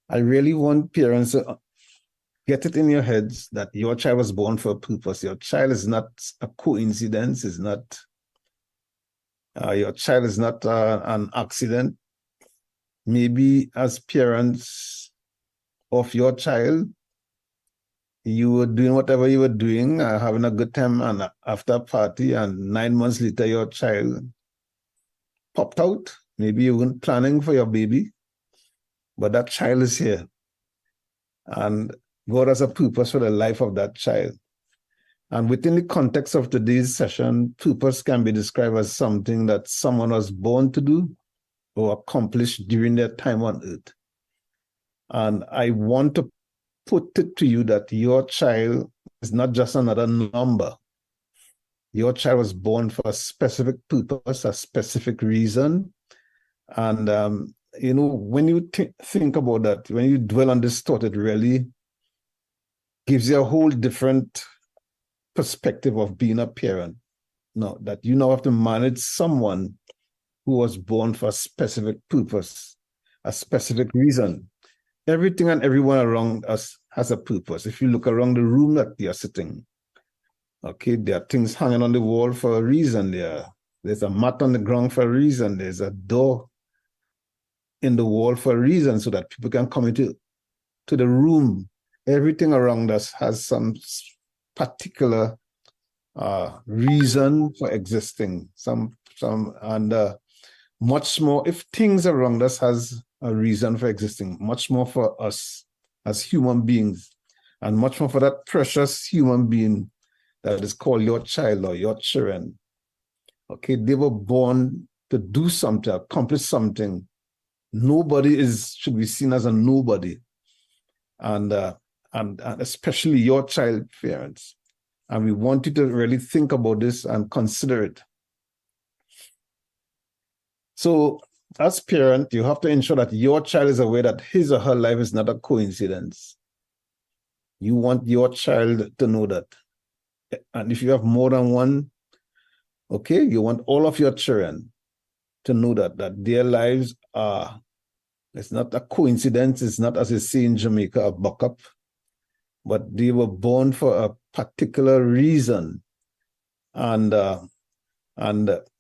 I really want parents to get it in your heads that your child was born for a purpose. Your child is not a coincidence. Is not your child is not an accident. Maybe as parents of your child, you were doing whatever you were doing, having a good time, and after a party, and 9 months later, your child popped out. Maybe you weren't planning for your baby, but that child is here. And God has a purpose for the life of that child. And within the context of today's session, purpose can be described as something that someone was born to do or accomplish during their time on earth. And I want to put it to you that your child is not just another number. Your child was born for a specific purpose, a specific reason. And, when you think about that, when you dwell on this thought, it really gives you a whole different perspective of being a parent. No, that you now have to manage someone who was born for a specific purpose, a specific reason. Everything and everyone around us has a purpose. If you look around the room that you're sitting, okay, there are things hanging on the wall for a reason. There's a mat on the ground for a reason. There's a door in the wall for a reason so that people can come into the room. Everything around us has some particular reason for existing. Much more. If things around us has a reason for existing, much more for us as human beings, and much more for that precious human being that is called your child or your children. Okay, they were born to do something, accomplish something. Nobody should be seen as a nobody, and especially your child parents. And we want you to really think about this and consider it. So, as parent, you have to ensure that your child is aware that his or her life is not a coincidence. You want your child to know that. And if you have more than one, okay, you want all of your children to know that their lives are, it's not a coincidence. It's not, as they say in Jamaica, a buck up, but they were born for a particular reason. And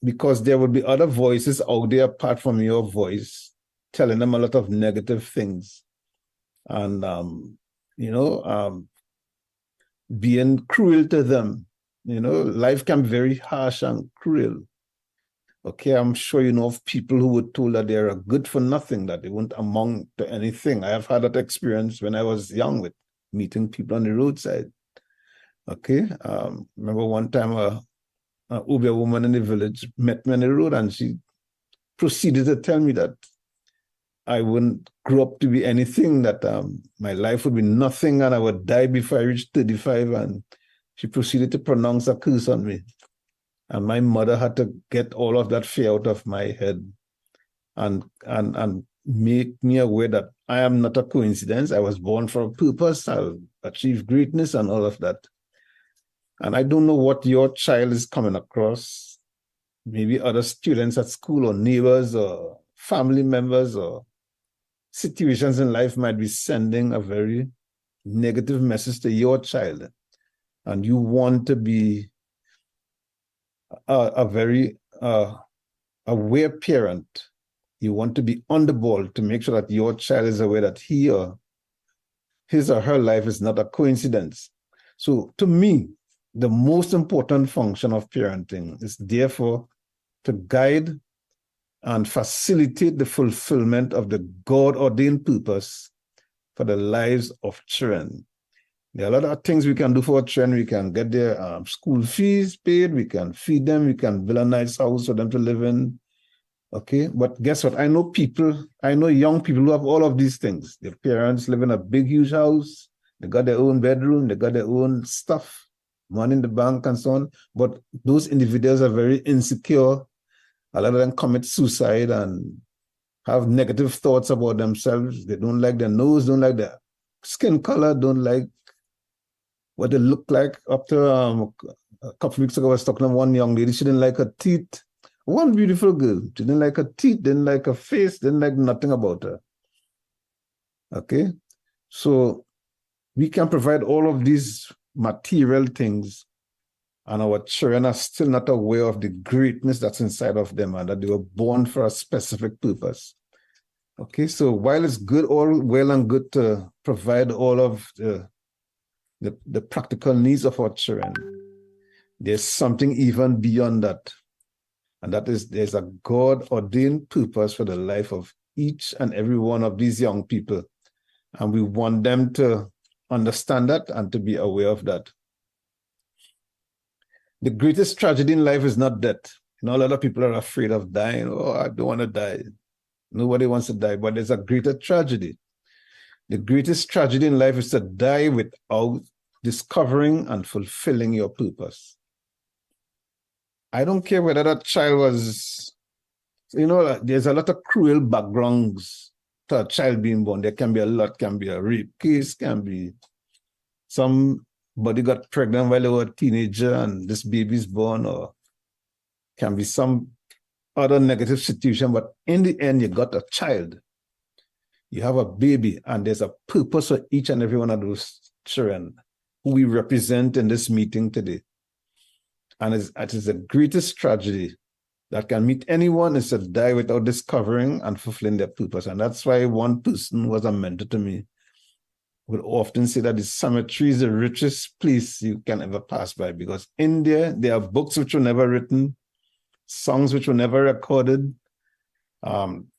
because there would be other voices out there apart from your voice telling them a lot of negative things, and being cruel to them. Life can be very harsh and cruel. Okay, I'm sure you know of people who were told that they are good for nothing, that they won't amount to anything. I have had that experience when I was young with meeting people on the roadside. Okay, remember one time a Uber woman in the village met me on the road, and she proceeded to tell me that I wouldn't grow up to be anything, that my life would be nothing, and I would die before I reached 35. And she proceeded to pronounce a curse on me. And my mother had to get all of that fear out of my head and make me aware that I am not a coincidence. I was born for a purpose. I'll achieve greatness and all of that. And I don't know what your child is coming across. Maybe other students at school or neighbors or family members or situations in life might be sending a very negative message to your child. And you want to be a very aware parent. You want to be on the ball to make sure that your child is aware that his or her life is not a coincidence. So to me, the most important function of parenting is therefore to guide and facilitate the fulfillment of the God-ordained purpose for the lives of children. There are a lot of things we can do for our children. We can get their school fees paid. We can feed them. We can build a nice house for them to live in. Okay, but guess what? I know young people who have all of these things. Their parents live in a big, huge house. They got their own bedroom. They got their own stuff, money in the bank and so on. But those individuals are very insecure. A lot of them commit suicide and have negative thoughts about themselves. They don't like their nose, don't like their skin color, don't like what they look like. Up to a couple of weeks ago, I was talking to one young lady. She didn't like her teeth. One beautiful girl. She didn't like her teeth, didn't like her face, didn't like nothing about her. Okay? So we can provide all of these material things, and our children are still not aware of the greatness that's inside of them and that they were born for a specific purpose. Okay, so while it's good, all well and good to provide all of the practical needs of our children, there's something even beyond that. And that is, there's a God-ordained purpose for the life of each and every one of these young people. And we want them to understand that and to be aware of that. The greatest tragedy in life is not death. You know, a lot of people are afraid of dying. Oh, I don't want to die. Nobody wants to die, but there's a greater tragedy. The greatest tragedy in life is to die without discovering and fulfilling your purpose. I don't care whether that child was, you know, there's a lot of cruel backgrounds to a child being born. There can be a lot, can be a rape case, can be somebody got pregnant while they were a teenager and this baby's born, or can be some other negative situation. But in the end, you got a child. You have a baby, and there's a purpose for each and every one of those children who we represent in this meeting today. And it is the greatest tragedy that can meet anyone is to die without discovering and fulfilling their purpose. And that's why one person who was a mentor to me would often say that the cemetery is the richest place you can ever pass by, because in there are books which were never written, songs which were never recorded,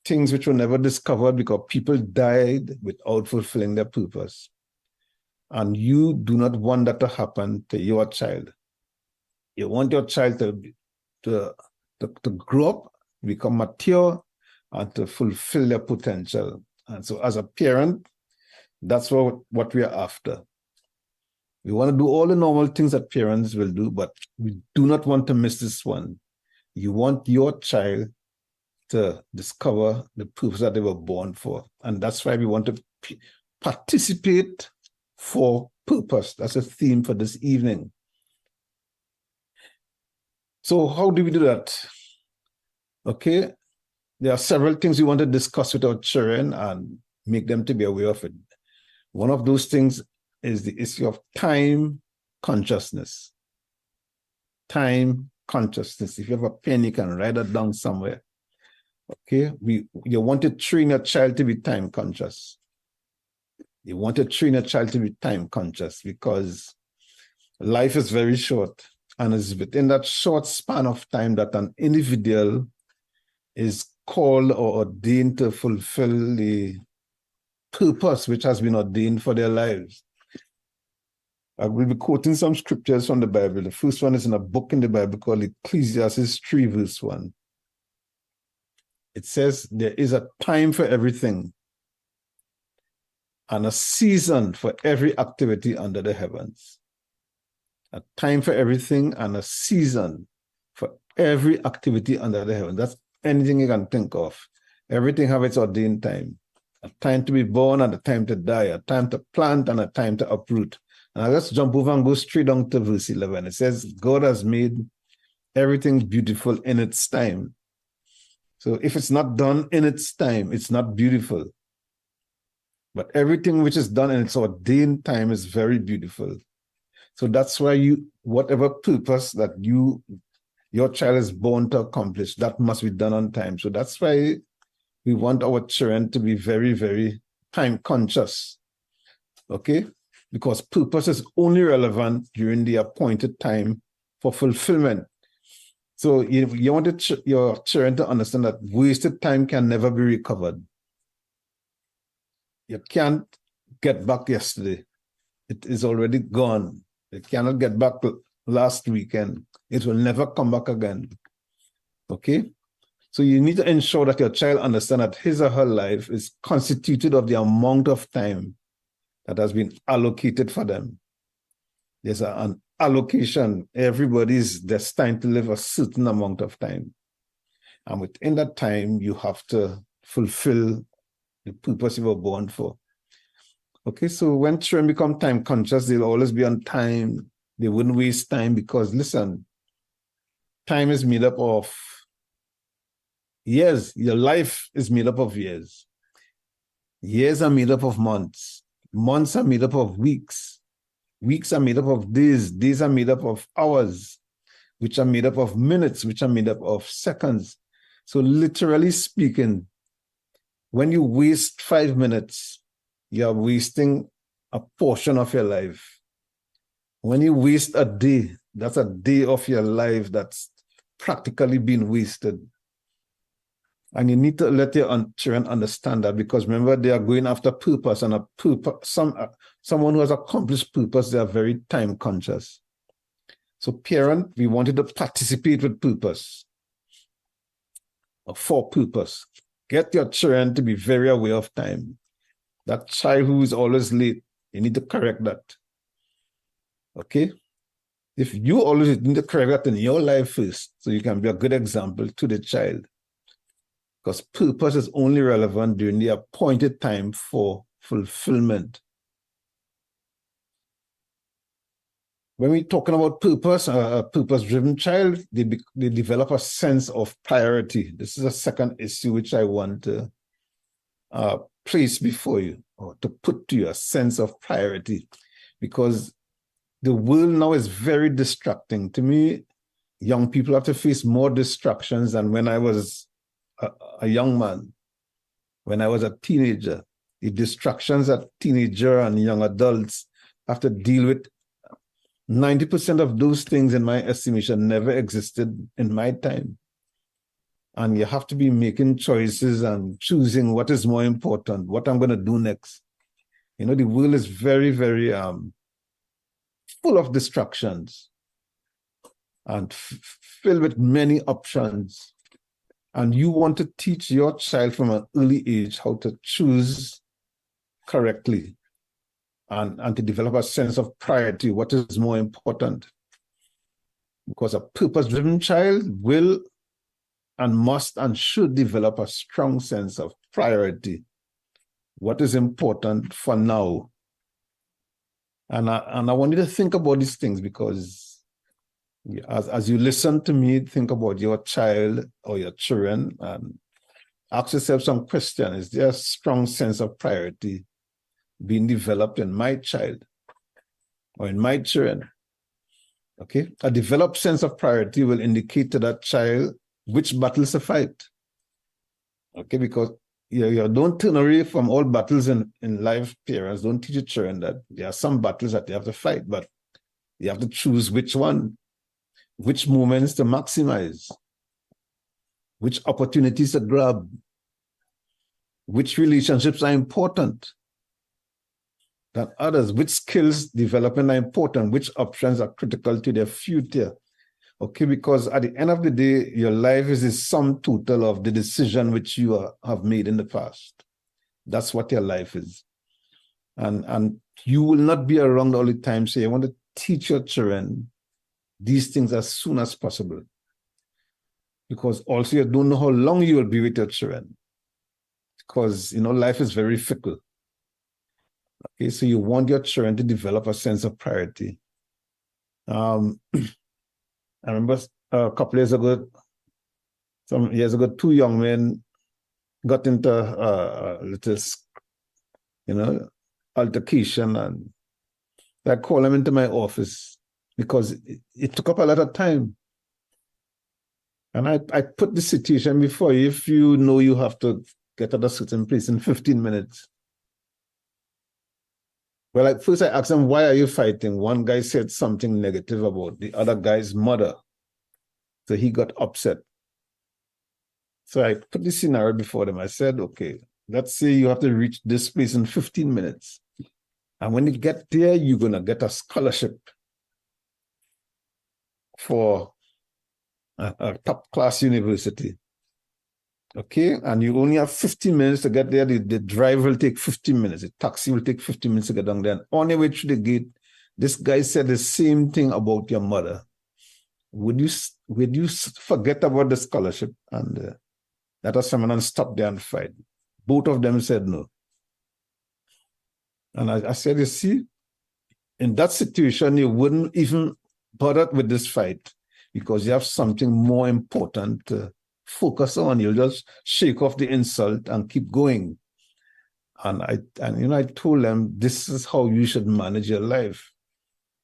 things which were never discovered because people died without fulfilling their purpose. And you do not want that to happen to your child. You want your child to grow up, become mature, and to fulfill their potential. And so as a parent, that's what we are after. We want to do all the normal things that parents will do, but we do not want to miss this one. You want your child to discover the purpose that they were born for. And that's why we want to participate for purpose. That's a theme for this evening. So how do we do that? Okay, there are several things we want to discuss with our children and make them to be aware of it. One of those things is the issue of time consciousness. Time consciousness. If you have a pen, you can write it down somewhere. Okay, you want to train your child to be time conscious. You want to train your child to be time conscious because life is very short. And it's within that short span of time that an individual is called or ordained to fulfill the purpose which has been ordained for their lives. I will be quoting some scriptures from the Bible. The first one is in a book in the Bible called Ecclesiastes 3, verse 1. It says, there is a time for everything and a season for every activity under the heavens. A time for everything and a season for every activity under the heavens. That's anything you can think of. Everything has its ordained time. A time to be born and a time to die, a time to plant and a time to uproot. Now let's jump over and go straight down to verse 11. It says, God has made everything beautiful in its time. So if it's not done in its time, it's not beautiful. But everything which is done in its ordained time is very beautiful. So that's why whatever purpose that your child is born to accomplish, that must be done on time. So that's why we want our children to be very, very time conscious. Okay? Because purpose is only relevant during the appointed time for fulfillment. So you want your children to understand that wasted time can never be recovered. You can't get back yesterday. It is already gone. You cannot get back last weekend. It will never come back again. Okay? So you need to ensure that your child understands that his or her life is constituted of the amount of time that has been allocated for them. There's an allocation. Everybody is destined to live a certain amount of time. And within that time, you have to fulfill the purpose you were born for. Okay, so when children become time conscious, they'll always be on time. They wouldn't waste time because, listen, time is made up of years. Your life is made up of years. Years are made up of months. Months are made up of weeks. Weeks are made up of days. Days are made up of hours, which are made up of minutes, which are made up of seconds. So literally speaking, when you waste 5 minutes, you're wasting a portion of your life. When you waste a day, that's a day of your life that's practically been wasted. And you need to let your children understand that, because remember, they are going after purpose, and a purpose, someone who has accomplished purpose, they are very time conscious. So parent, we wanted to participate with purpose, or for purpose. Get your children to be very aware of time. That child who is always late, you need to correct that. Okay? If you always need to correct that in your life first, so you can be a good example to the child. Because purpose is only relevant during the appointed time for fulfillment. When we're talking about purpose, a purpose-driven child, they develop a sense of priority. This is a second issue which I want to place before you, or to put to you, a sense of priority. Because the world now is very distracting. To me, young people have to face more distractions than when I was a young man, when I was a teenager. The distractions that teenager and young adults have to deal with, 90% of those things, in my estimation, never existed in my time. And you have to be making choices and choosing what is more important, what I'm going to do next. You know, the world is very, very full of distractions and filled with many options. And you want to teach your child from an early age how to choose correctly and to develop a sense of priority, what is more important. Because a purpose-driven child will and must and should develop a strong sense of priority. What is important for now? And I want you to think about these things, because as you listen to me, think about your child or your children and ask yourself some questions. Is there a strong sense of priority being developed in my child or in my children? Okay, a developed sense of priority will indicate to that child which battles to fight. Okay, because you don't turn away from all battles in life. Parents, don't teach your children that there are some battles that they have to fight, but you have to choose which one, which moments to maximize, which opportunities to grab, which relationships are important than others, which skills development are important, which options are critical to their future. Okay, because at the end of the day, your life is the sum total of the decision which you have made in the past. That's what your life is. And you will not be around all the time, so you want to teach your children these things as soon as possible. Because also you don't know how long you will be with your children. Because, you know, life is very fickle. Okay, so you want your children to develop a sense of priority. I remember a couple years ago, some years ago, two young men got into a little, altercation, and I called them into my office because it took up a lot of time. And I put the situation before you. If you know you have to get at a certain place in 15 minutes. Well, first I asked them, why are you fighting? One guy said something negative about the other guy's mother. So he got upset. So I put the scenario before them. I said, okay, let's say you have to reach this place in 15 minutes. And when you get there, you're going to get a scholarship for a top-class university. Okay, and you only have 15 minutes to get there. The drive will take 15 minutes. The taxi will take 15 minutes to get down there. And on the way through the gate, this guy said the same thing about your mother. Would you forget about the scholarship and let us come and stop there and fight? Both of them said no. And I said, you see, in that situation, you wouldn't even bother with this fight because you have something more important to focus on. You'll just shake off the insult and keep going. And I told them, this is how you should manage your life.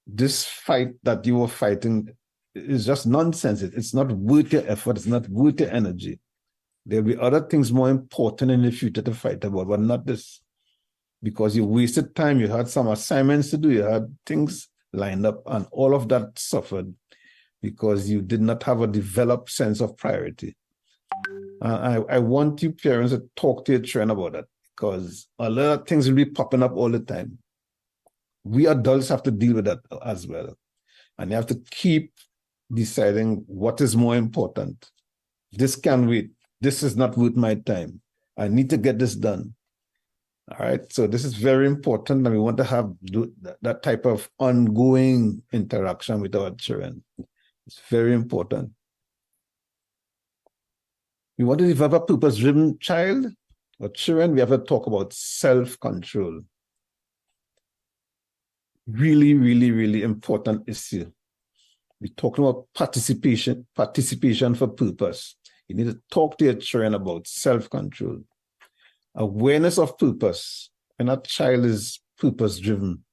This fight that you were fighting is just nonsense. It's not worth your effort. It's not worth your energy. There'll be other things more important in the future to fight about, but not this. Because you wasted time. You had some assignments to do. You had things lined up, and all of that suffered because you did not have a developed sense of priority. I want you parents to talk to your children about that, because a lot of things will be popping up all the time. We adults have to deal with that as well. And you have to keep deciding what is more important. This can wait. This is not worth my time. I need to get this done. All right. So this is very important. And we want to have that type of ongoing interaction with our children. It's very important. We want to develop a purpose-driven child or children. We have to talk about self-control. Really, really, really important issue. We're talking about participation for purpose. You need to talk to your children about self-control. Awareness of purpose. When a child is purpose-driven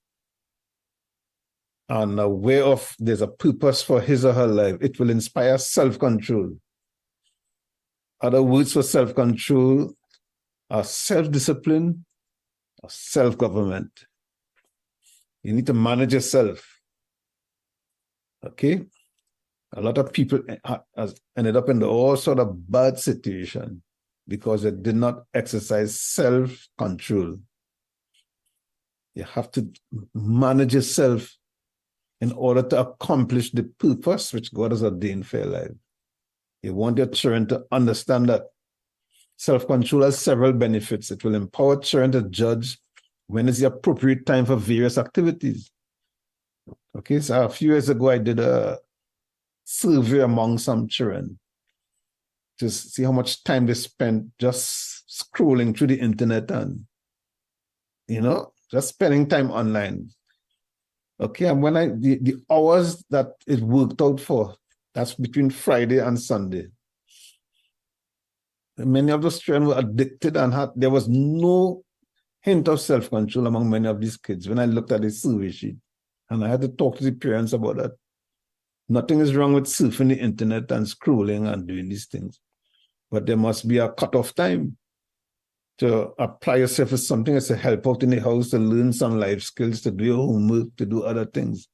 and aware of there's a purpose for his or her life, it will inspire self-control. Other words for self-control are self-discipline or self-government. You need to manage yourself. Okay? A lot of people ended up in all sort of bad situation because they did not exercise self-control. You have to manage yourself in order to accomplish the purpose which God has ordained for your life. You want your children to understand that self-control has several benefits. It will empower children to judge when is the appropriate time for various activities. Okay, so a few years ago, I did a survey among some children to see how much time they spent just scrolling through the internet and, just spending time online. Okay, and when the hours that it worked out for, that's between Friday and Sunday. Many of those children were addicted and there was no hint of self-control among many of these kids when I looked at the survey sheet. And I had to talk to the parents about that. Nothing is wrong with surfing the internet and scrolling and doing these things. But there must be a cutoff time to apply yourself as something as to help out in the house, to learn some life skills, to do your homework, to do other things.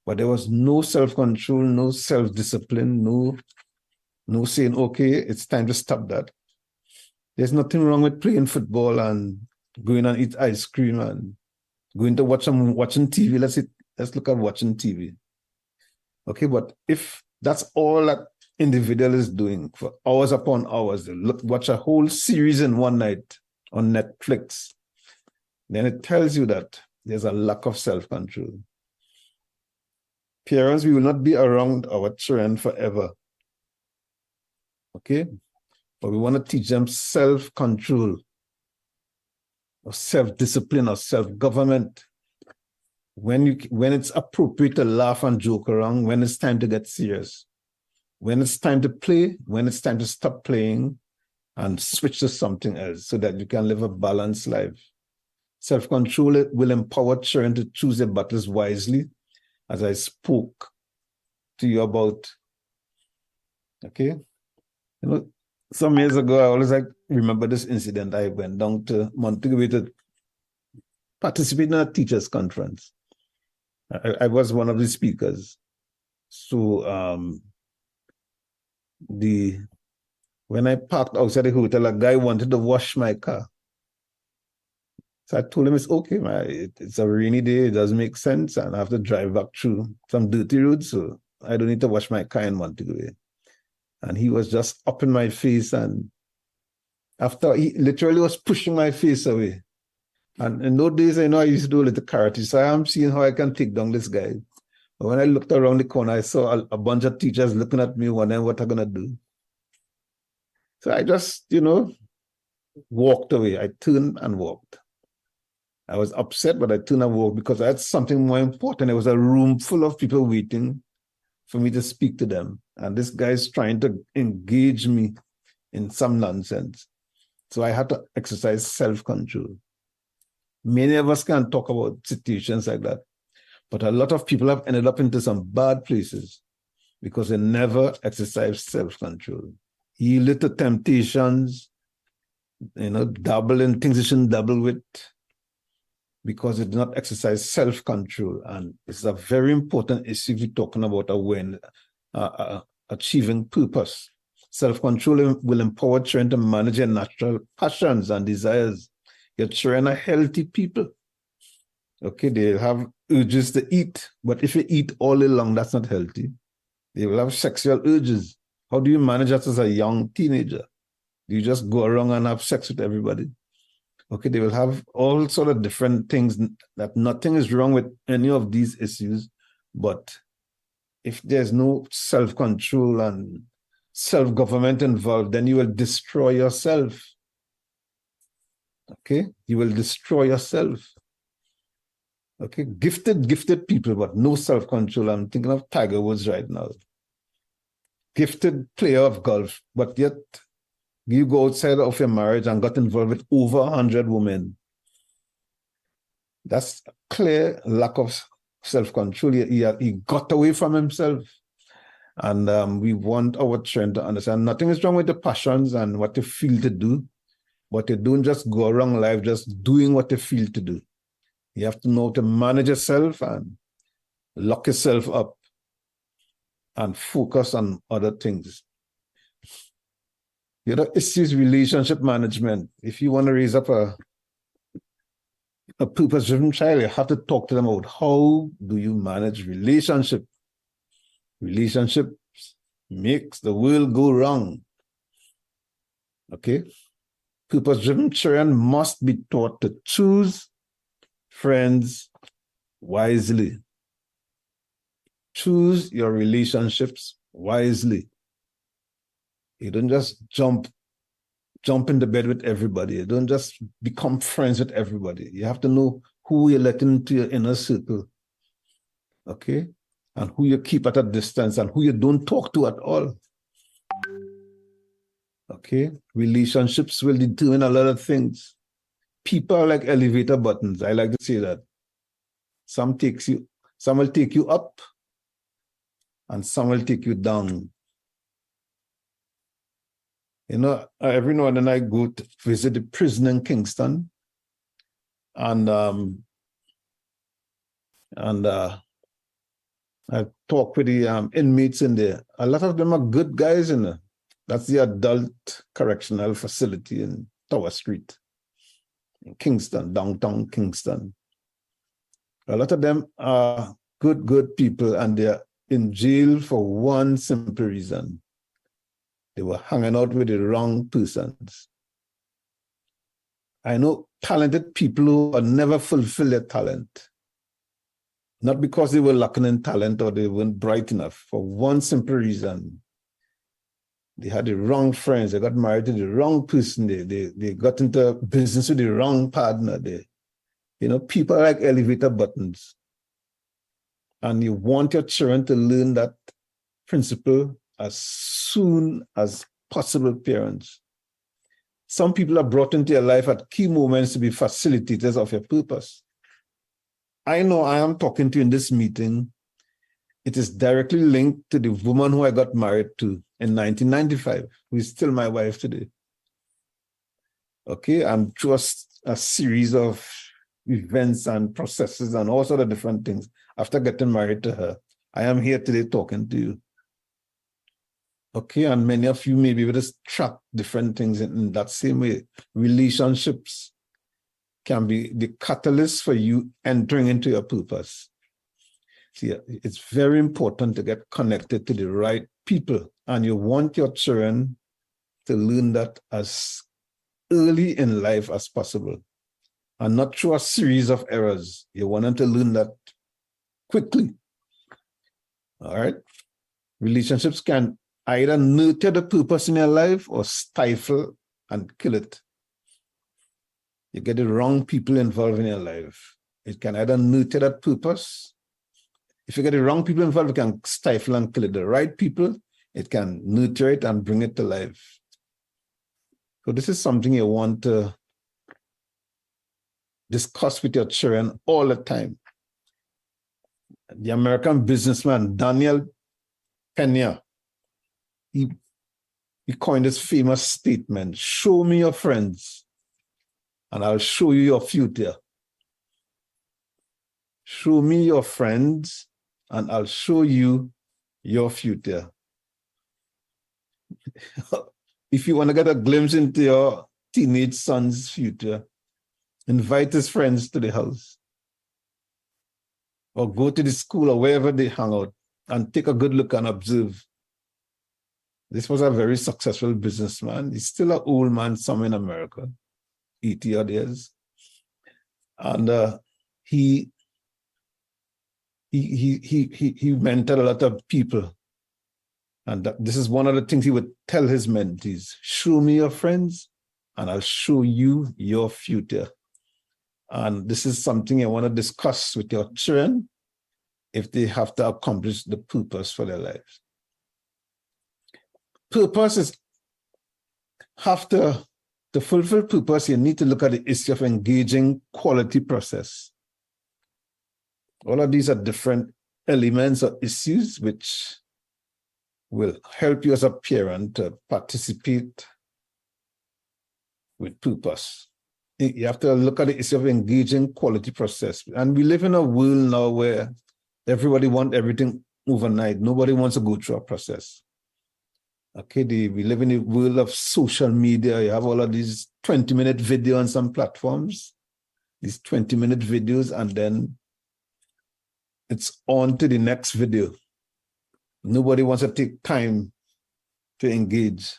But there was no self-control, no self-discipline, no saying, okay, it's time to stop that. There's nothing wrong with playing football and going and eat ice cream and going to watching TV. Let's look at watching TV. Okay, but if that's all that individual is doing for hours upon hours, they watch a whole series in one night on Netflix, then it tells you that there's a lack of self-control. Parents, we will not be around our children forever. Okay? But we want to teach them self-control or self-discipline or self-government. When it's appropriate to laugh and joke around, when it's time to get serious, when it's time to play, when it's time to stop playing and switch to something else so that you can live a balanced life. Self-control will empower children to choose their battles wisely, as I spoke to you about. Okay? Some years ago, I always remember this incident. I went down to Montego to participate in a teachers' conference. I was one of the speakers. So when I parked outside the hotel, a guy wanted to wash my car. So I told him, it's okay, man. It's a rainy day. It doesn't make sense. And I have to drive back through some dirty roads. So I don't need to wash my car in Montego. And he was just up in my face. And after, he literally was pushing my face away. And in those days, I used to do a little karate. So I'm seeing how I can take down this guy. But when I looked around the corner, I saw a bunch of teachers looking at me, wondering what I'm going to do. So I just, walked away. I turned and walked. I was upset, but I turned and walked because I had something more important. There was a room full of people waiting for me to speak to them. And this guy's trying to engage me in some nonsense. So I had to exercise self-control. Many of us can talk about situations like that, but a lot of people have ended up into some bad places because they never exercised self-control. Yielded to temptations, dabble in things they shouldn't dabble with because they did not exercise self-control. And it's a very important issue if you're talking about achieving purpose. Self-control will empower children to manage their natural passions and desires. Your children are healthy people. Okay, they have urges to eat, but if you eat all day long, that's not healthy. They will have sexual urges. How do you manage that as a young teenager? Do you just go around and have sex with everybody? Okay, they will have all sort of different things. That nothing is wrong with any of these issues, but if there's no self-control and self-government involved, then you will destroy yourself. Okay, you will destroy yourself. Okay, gifted people, but no self-control. I'm thinking of Tiger Woods right now. Gifted player of golf, but yet you go outside of your marriage and got involved with over 100 women. That's a clear lack of self-control. He got away from himself. And we want our children to understand nothing is wrong with the passions and what you feel to do, but you don't just go around life just doing what you feel to do. You have to know to manage yourself and lock yourself up and focus on other things. The other issue is relationship management. If you want to raise up a purpose-driven child, you have to talk to them about how do you manage relationship. Relationships makes the world go wrong. Okay? Purpose-driven children must be taught to choose friends wisely. Choose your relationships wisely. You don't just jump into bed with everybody. You don't just become friends with everybody. You have to know who you're letting into your inner circle. Okay? And who you keep at a distance and who you don't talk to at all. Okay? Relationships will determine a lot of things. People are like elevator buttons. I like to say that. Some will take you up and some will take you down. Every now and then I go to visit the prison in Kingston, and I talk with the inmates in there. A lot of them are good guys in there. That's the adult correctional facility in Tower Street in Kingston, downtown Kingston. A lot of them are good people, and they're in jail for one simple reason. They were hanging out with the wrong persons. I know talented people who never fulfill their talent. Not because they were lacking in talent or they weren't bright enough, for one simple reason. They had the wrong friends. They got married to the wrong person. They got into business with the wrong partner. People are like elevator buttons. And you want your children to learn that principle as soon as possible, parents. Some people are brought into your life at key moments to be facilitators of your purpose. I know I am talking to you in this meeting. It is directly linked to the woman who I got married to in 1995, who is still my wife today. Okay, and through a series of events and processes and all sorts of different things, after getting married to her, I am here today talking to you. Okay, and many of you may be able to track different things in that same way. Relationships can be the catalyst for you entering into your purpose. See, it's very important to get connected to the right people, and you want your children to learn that as early in life as possible, and not through a series of errors. You want them to learn that quickly. All right? Relationships can either nurture the purpose in your life or stifle and kill it. You get the wrong people involved in your life. It can either nurture that purpose. If you get the wrong people involved, it can stifle and kill it. The right people, it can nurture it and bring it to life. So this is something you want to discuss with your children all the time. The American businessman, Daniel Pena, he coined this famous statement, show me your friends and I'll show you your future. Show me your friends and I'll show you your future. If you want to get a glimpse into your teenage son's future, invite his friends to the house or go to the school or wherever they hang out and take a good look and observe. This was a very successful businessman. He's still an old man somewhere in America, 80 odd years. And he mentored a lot of people. And this is one of the things he would tell his mentees, show me your friends and I'll show you your future. And this is something I want to discuss with your children if they have to accomplish the purpose for their lives. Purpose is, to fulfill purpose, you need to look at the issue of engaging quality process. All of these are different elements or issues which will help you as a parent to participate with purpose. You have to look at the issue of engaging quality process. And we live in a world now where everybody wants everything overnight. Nobody wants to go through a process. Okay, we live in a world of social media. You have all of these 20-minute videos on some platforms, these 20-minute videos, and then it's on to the next video. Nobody wants to take time to engage,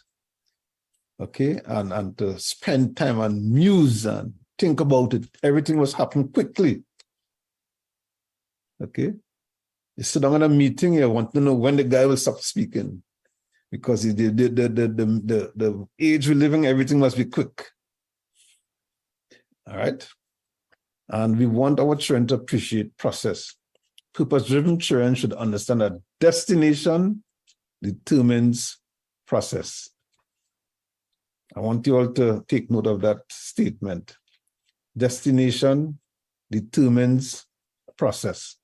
okay, and to spend time and muse and think about it. Everything must happen quickly, okay? You sit down in a meeting, you want to know when the guy will stop speaking, because the age we're living, everything must be quick, all right? And we want our children to appreciate process. Purpose-driven children should understand that destination determines process. I want you all to take note of that statement. Destination determines process.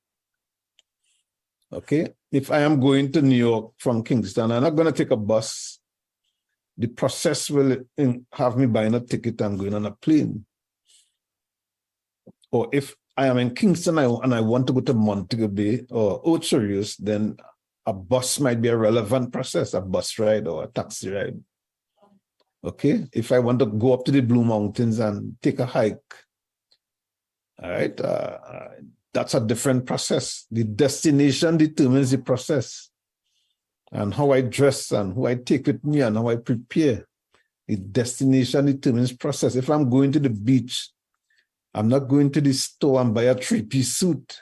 Okay? If I am going to New York from Kingston, I'm not going to take a bus. The process will have me buying a ticket and going on a plane. Or if I am in Kingston and I want to go to Montego Bay or Ocho Rios, then a bus might be a relevant process, a bus ride or a taxi ride. Okay, if I want to go up to the Blue Mountains and take a hike, all right, that's a different process. The destination determines the process. And how I dress and who I take with me and how I prepare. The destination determines process. If I'm going to the beach, I'm not going to the store and buy a three-piece suit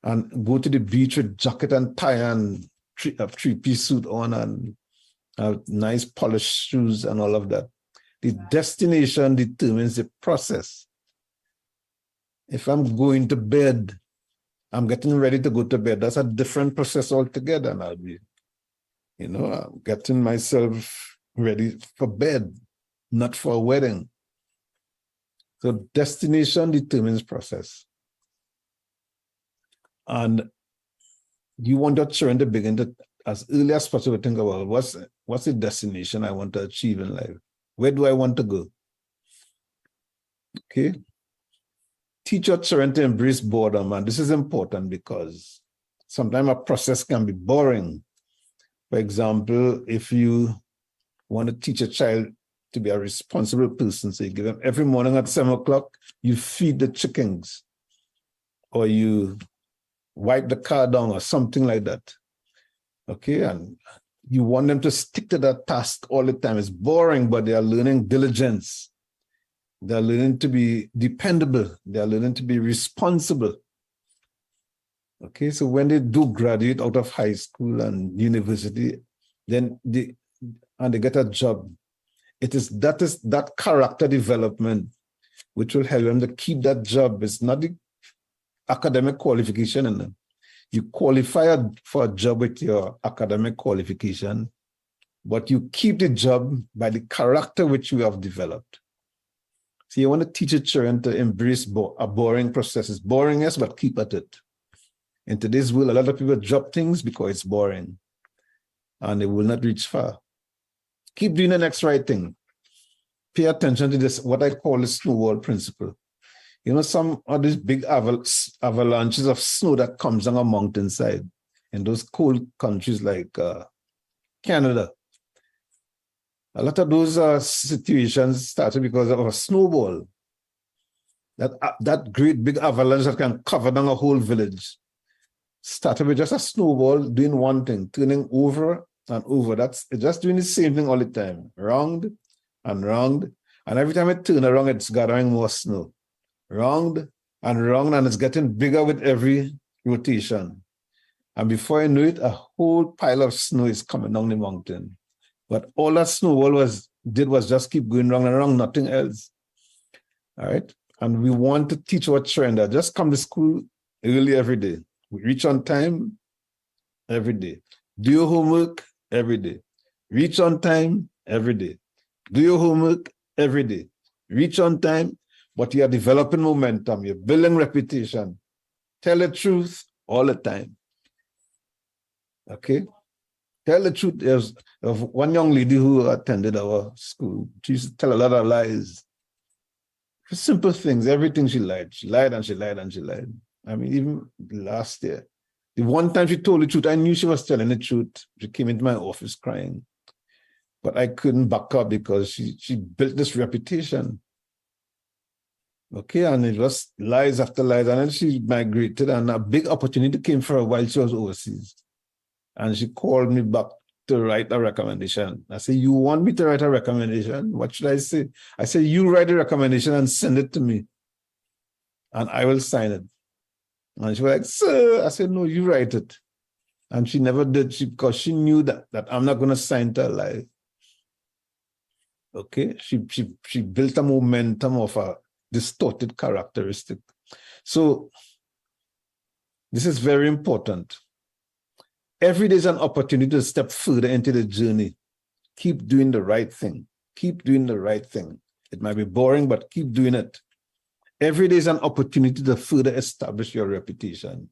and go to the beach with jacket and tie and a three-piece suit on and nice polished shoes and all of that. The destination determines the process. If I'm going to bed, I'm getting ready to go to bed. That's a different process altogether. And I'll be, I'm getting myself ready for bed, not for a wedding. So destination determines process. And you want your children to begin to, as early as possible, think about what's the destination I want to achieve in life? Where do I want to go? Okay. Teach your children to embrace boredom. And this is important because sometimes a process can be boring. For example, if you want to teach a child to be a responsible person, so you give them every morning at 7 o'clock, you feed the chickens or you wipe the car down or something like that. Okay, and you want them to stick to that task all the time. It's boring, but they are learning diligence. They're learning to be dependable. They're learning to be responsible. Okay, so when they do graduate out of high school and university, then they get a job. That is that character development which will help them to keep that job. It's not the academic qualification in them. You qualify for a job with your academic qualification, but you keep the job by the character which you have developed. So you want to teach a children to embrace a boring process. It's boring, yes, but keep at it. In today's world, a lot of people drop things because it's boring and they will not reach far. Keep doing the next right thing. Pay attention to this, what I call the snowball principle. You know, some of these big avalanches of snow that comes on a mountainside in those cold countries like Canada. A lot of those situations started because of a snowball. That great big avalanche that can cover down a whole village started with just a snowball doing one thing, turning over and over. That's just doing the same thing all the time, round and round. And every time it turns around, it's gathering more snow. Round and round, and it's getting bigger with every rotation. And before you know it, a whole pile of snow is coming down the mountain. But all that snowball did was just keep going round and round, nothing else. All right? And we want to teach our children that just come to school early every day. We reach on time every day. Do your homework every day. Reach on time every day. Do your homework every day. Reach on time, but you are developing momentum. You're building reputation. Tell the truth all the time. Okay? Tell the truth. There's one young lady who attended our school. She used to tell a lot of lies. For simple things, everything she lied. She lied and she lied and she lied. I mean, even last year, the one time she told the truth, I knew she was telling the truth. She came into my office crying. But I couldn't back up because she built this reputation. Okay, and it was lies after lies. And then she migrated, and a big opportunity came for her while she was overseas. And she called me back to write a recommendation. I said, you want me to write a recommendation? What should I say? I said, you write a recommendation and send it to me. And I will sign it. And she was like, sir, I said, no, you write it. And she never did because she knew that I'm not going to sign to a lie. Okay, she built a momentum of a distorted characteristic. So this is very important. Every day is an opportunity to step further into the journey. Keep doing the right thing. Keep doing the right thing. It might be boring, but keep doing it. Every day is an opportunity to further establish your reputation.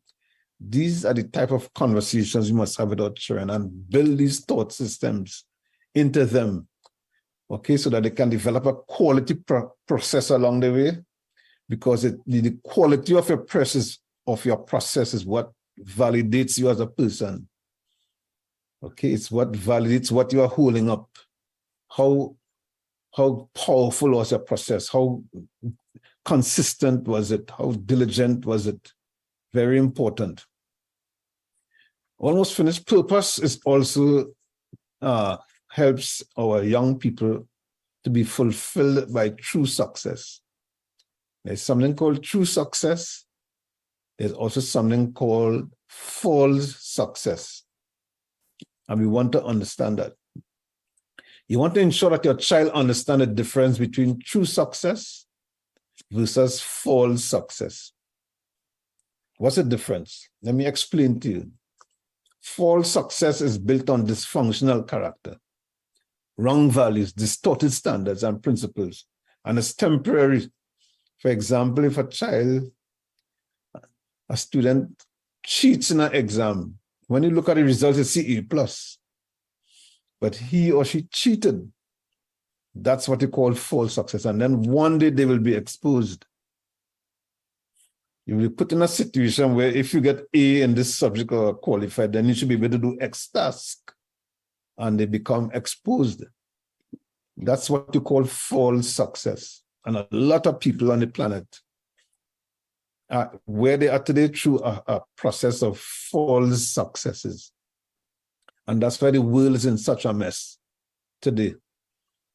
These are the type of conversations you must have with our children and build these thought systems into them. Okay, so that they can develop a quality process along the way, because the quality of your process is what validates you as a person. Okay, it's what validates what you are holding up. How powerful was your process? How consistent was it? How diligent was it? Very important. Almost finished. Purpose is also helps our young people to be fulfilled by true success. There's something called true success. There's also something called false success. And we want to understand that. You want to ensure that your child understands the difference between true success versus false success. What's the difference? Let me explain to you. False success is built on dysfunctional character, wrong values, distorted standards and principles, and it's temporary. For example, if a student cheats in an exam, when you look at the results, you see A+, but he or she cheated. That's what you call false success. And then one day they will be exposed. You will be put in a situation where if you get A in this subject or qualified, then you should be able to do X task. And they become exposed. That's what you call false success. And a lot of people on the planet where they are today through a process of false successes. And that's why the world is in such a mess today.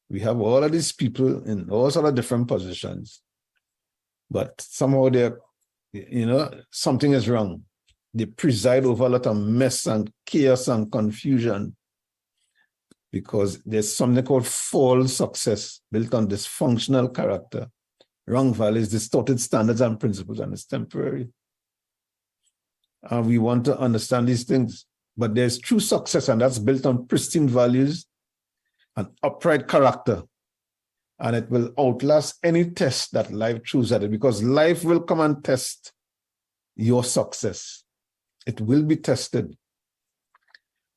We have all of these people in all sorts of different positions, but somehow something is wrong. They preside over a lot of mess and chaos and confusion because there's something called false success built on dysfunctional character, wrong values, distorted standards and principles, and it's temporary. And we want to understand these things. But there's true success, and that's built on pristine values and upright character. And it will outlast any test that life throws at it, because life will come and test your success. It will be tested.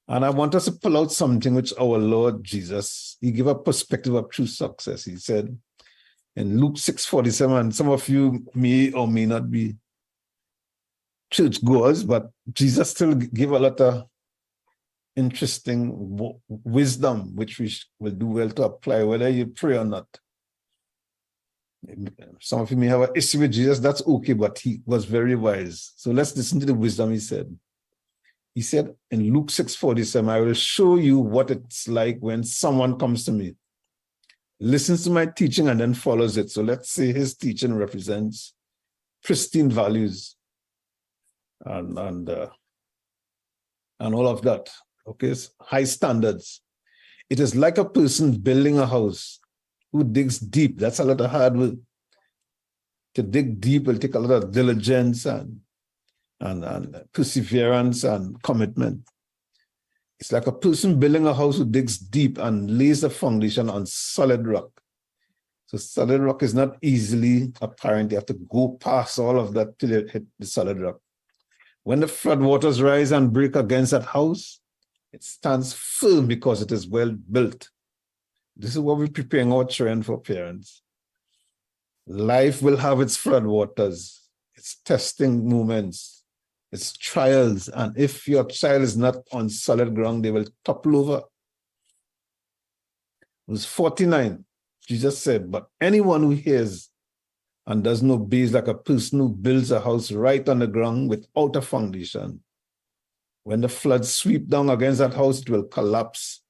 And I want us to pull out something which our Lord Jesus, he gave a perspective of true success. He said in Luke 6:47, some of you may or may not be churchgoers, but Jesus still gave a lot of interesting wisdom, which we will do well to apply, whether you pray or not. Some of you may have an issue with Jesus, that's okay, but he was very wise. So let's listen to the wisdom he said. He said in Luke 6:47, I will show you what it's like when someone comes to me, listens to my teaching, and then follows it. So let's say his teaching represents pristine values and all of that. Okay, high standards. It is like a person building a house who digs deep. That's a lot of hard work. To dig deep will take a lot of diligence and perseverance and commitment. It's like a person building a house who digs deep and lays the foundation on solid rock. So solid rock is not easily apparent. You have to go past all of that till you hit the solid rock. When the floodwaters rise and break against that house, it stands firm because it is well built. This is what we're preparing our children for, parents. Life will have its floodwaters, its testing moments, its trials. And if your child is not on solid ground, they will topple over. Verse 49, Jesus said, but anyone who hears and does not obey is like a person who builds a house right on the ground without a foundation. When the floods sweep down against that house, it will collapse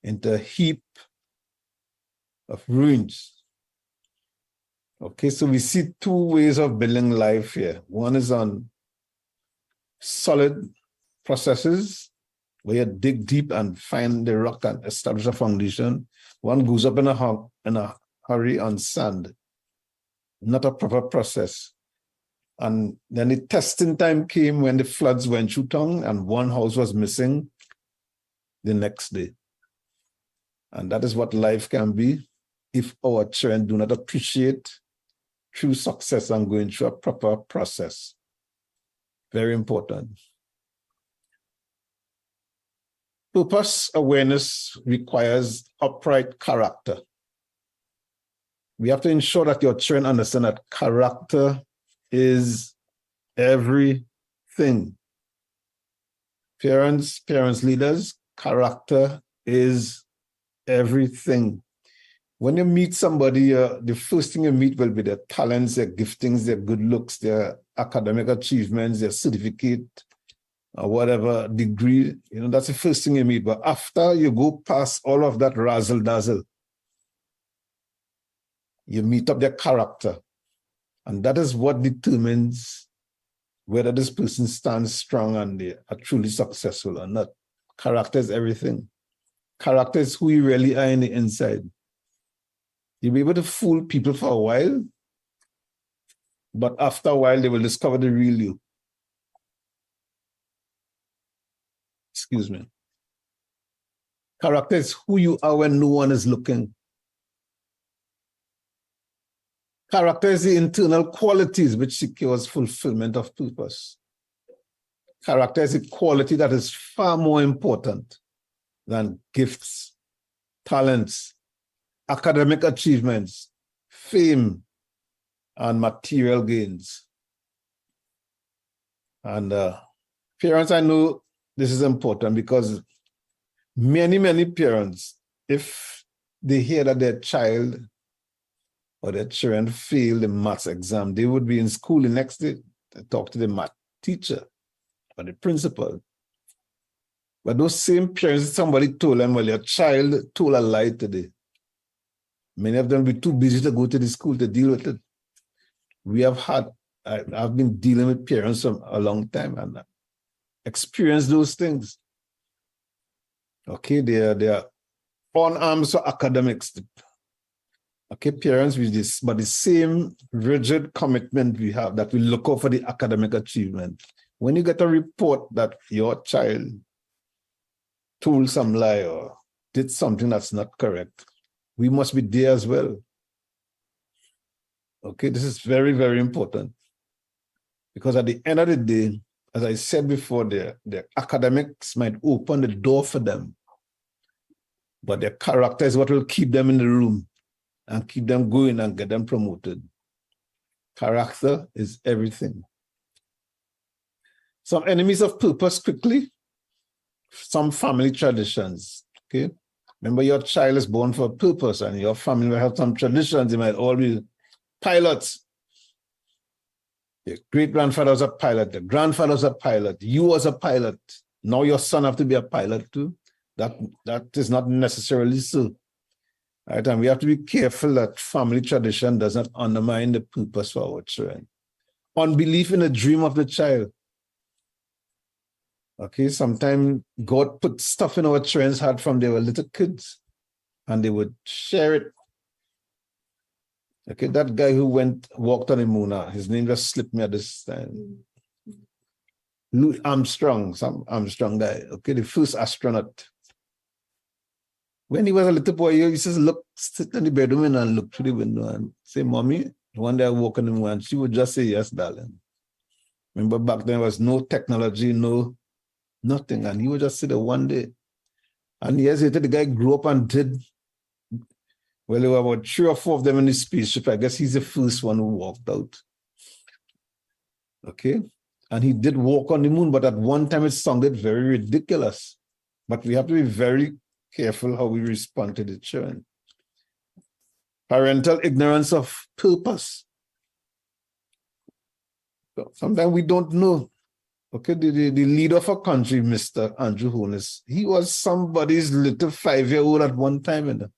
into a heap of ruins. Okay, so we see two ways of building life here. One is on solid processes, where you dig deep and find the rock and establish a foundation. One goes up in a hurry on sand, not a proper process. And then the testing time came when the floods went through town and one house was missing the next day. And that is what life can be if our children do not appreciate true success and going through a proper process. Very important. Purpose awareness requires upright character. We have to ensure that your children understand that character is everything. Parents, leaders, character is everything. When you meet somebody, the first thing you meet will be their talents, their giftings, their good looks, their academic achievements, their certificate, or whatever degree. That's the first thing you meet. But after you go past all of that razzle-dazzle, you meet up their character. And that is what determines whether this person stands strong and they are truly successful or not. Character is everything. Character is who you really are in the inside. You'll be able to fool people for a while, but after a while, they will discover the real you. Excuse me. Character is who you are when no one is looking. Character is the internal qualities which secures fulfillment of purpose. Character is a quality that is far more important than gifts, talents, academic achievements, fame, and material gains. And parents, I know this is important because many parents, if they hear that their child or their children fail the maths exam, they would be in school the next day to talk to the math teacher or the principal. But those same parents, somebody told them, well, your child told a lie today. Many of them will be too busy to go to the school to deal with it. I've been dealing with parents for a long time and experienced those things. Okay, they are on arms for academics. Okay, parents with this, but the same rigid commitment we have that we look out for the academic achievement. When you get a report that your child told some lie or did something that's not correct, we must be there as well. Okay, this is very, very important. Because at the end of the day, as I said before, their academics might open the door for them, but their character is what will keep them in the room and keep them going and get them promoted. Character is everything. Some enemies of purpose quickly, some family traditions, okay? Remember, your child is born for a purpose and your family will have some traditions. They might all be pilots. Your great-grandfather was a pilot, the grandfather was a pilot, you was a pilot. Now your son have to be a pilot too. That is not necessarily so. Right? And we have to be careful that family tradition does not undermine the purpose for our children. Unbelief in the dream of the child. Okay, sometimes God put stuff in our children's heart from they were little kids and they would share it. Okay, that guy who walked on the moon, his name just slipped me at this time. Louis Armstrong, some Armstrong guy, okay, the first astronaut. When he was a little boy, he used to sit in the bedroom and look through the window and say, Mommy, one day I walk on the moon, and she would just say, yes, darling. Remember back then there was no technology, nothing, and he would just sit there one day. And years later, the guy grew up and did. Well, there were about 3 or 4 of them in the spaceship. I guess he's the first one who walked out. Okay? And he did walk on the moon, but at one time it sounded very ridiculous. But we have to be very careful how we respond to the children. Parental ignorance of purpose. So sometimes we don't know. Okay, the leader of a country, Mr. Andrew Holness, he was somebody's little 5-year-old at one time.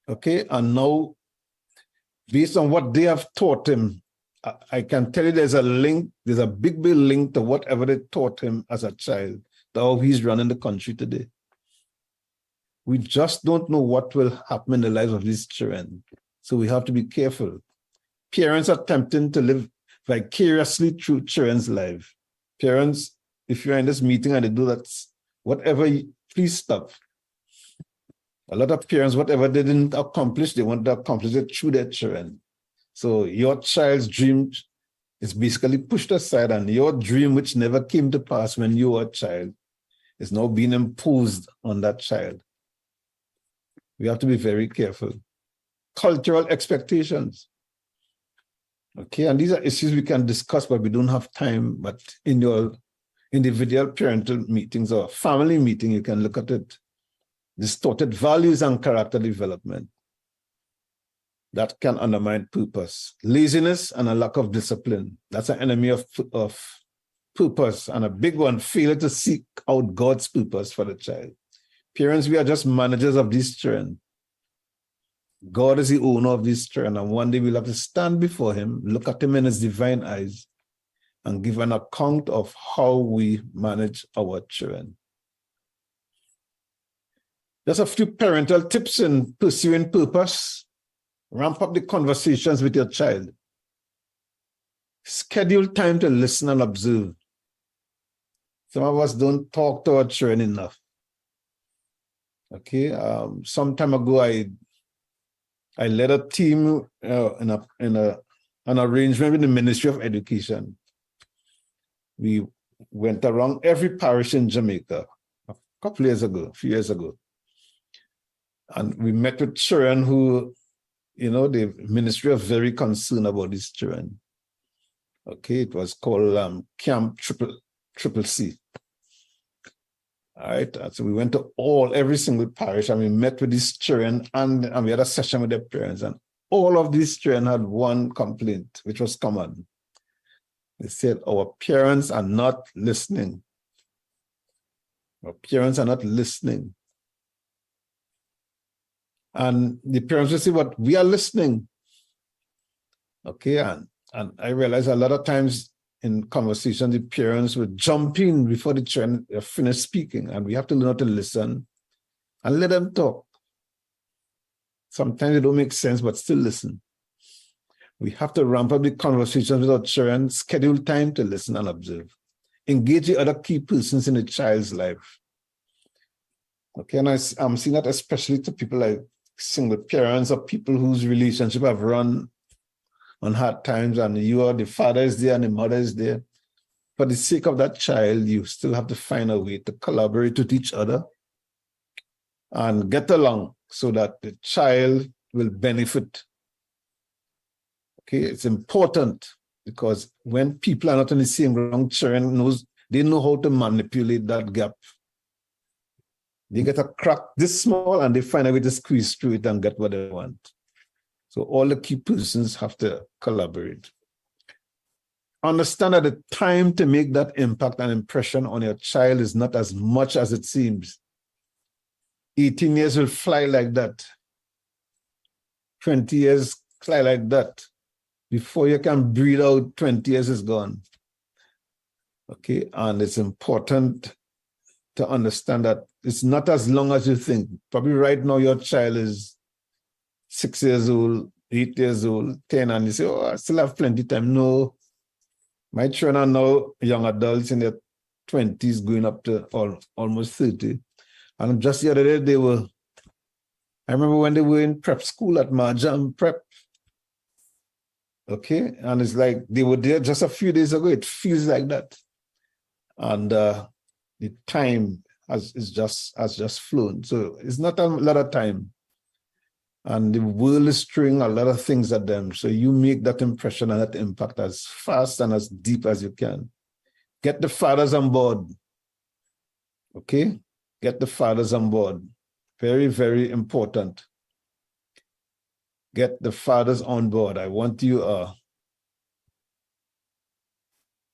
Okay, and now, based on what they have taught him, I can tell you there's a link, there's a big link to whatever they taught him as a child, to how he's running the country today. We just don't know what will happen in the lives of these children. So we have to be careful. Parents are tempted to live vicariously through children's life. Parents, if you're in this meeting and they do that, please stop. A lot of parents, whatever they didn't accomplish, they want to accomplish it through their children. So your child's dream is basically pushed aside, and your dream, which never came to pass when you were a child, is now being imposed on that child. We have to be very careful. Cultural expectations. Okay, and these are issues we can discuss, but we don't have time. But in your individual parental meetings or family meeting, you can look at it. Distorted values and character development. That can undermine purpose. Laziness and a lack of discipline. That's an enemy of purpose. And a big one, failure to seek out God's purpose for the child. Parents, we are just managers of these children. God is the owner of these children, and one day we'll have to stand before him, look at him in his divine eyes, and give an account of how we manage our children. Just a few parental tips in pursuing purpose. Ramp up the conversations with your child. Schedule time to listen and observe. Some of us don't talk to our children enough. Okay, some time ago, I led a team in an arrangement with the Ministry of Education. We went around every parish in Jamaica a few years ago. And we met with children who, the ministry was very concerned about these children. Okay, it was called Camp Triple C. All right, so we went to every single parish, and we met with these children, and we had a session with their parents, and all of these children had one complaint, which was common. They said, our parents are not listening. Our parents are not listening. And the parents will say, but we are listening. Okay, and I realized a lot of times in conversation, the parents would jump in before the children finish speaking, and we have to learn how to listen and let them talk. Sometimes it don't make sense, but still listen. We have to ramp up the conversations with our children, schedule time to listen and observe. Engage the other key persons in the child's life. Okay, and I'm seeing that especially to people like single parents or people whose relationship have run on hard times, and the father is there and the mother is there. For the sake of that child, you still have to find a way to collaborate with each other and get along so that the child will benefit. Okay, it's important because when people are not in the same ground, children they know how to manipulate that gap. They get a crack this small and they find a way to squeeze through it and get what they want. So all the key persons have to collaborate. Understand that the time to make that impact and impression on your child is not as much as it seems. 18 years will fly like that. 20 years fly like that. Before you can breathe out, 20 years is gone. Okay, and it's important to understand that it's not as long as you think. Probably right now your child is 6 years old, 8 years old, 10, and you say, oh, I still have plenty of time. No, my children are now young adults in their 20s going up to almost 30. And just the other day, I remember when they were in prep school at Marjam Prep. Okay, and it's like they were there just a few days ago. It feels like that. And the time has just flown. So it's not a lot of time. And the world is throwing a lot of things at them. So you make that impression and that impact as fast and as deep as you can. Get the fathers on board. Okay? Get the fathers on board. Very, very important. Get the fathers on board. I want you,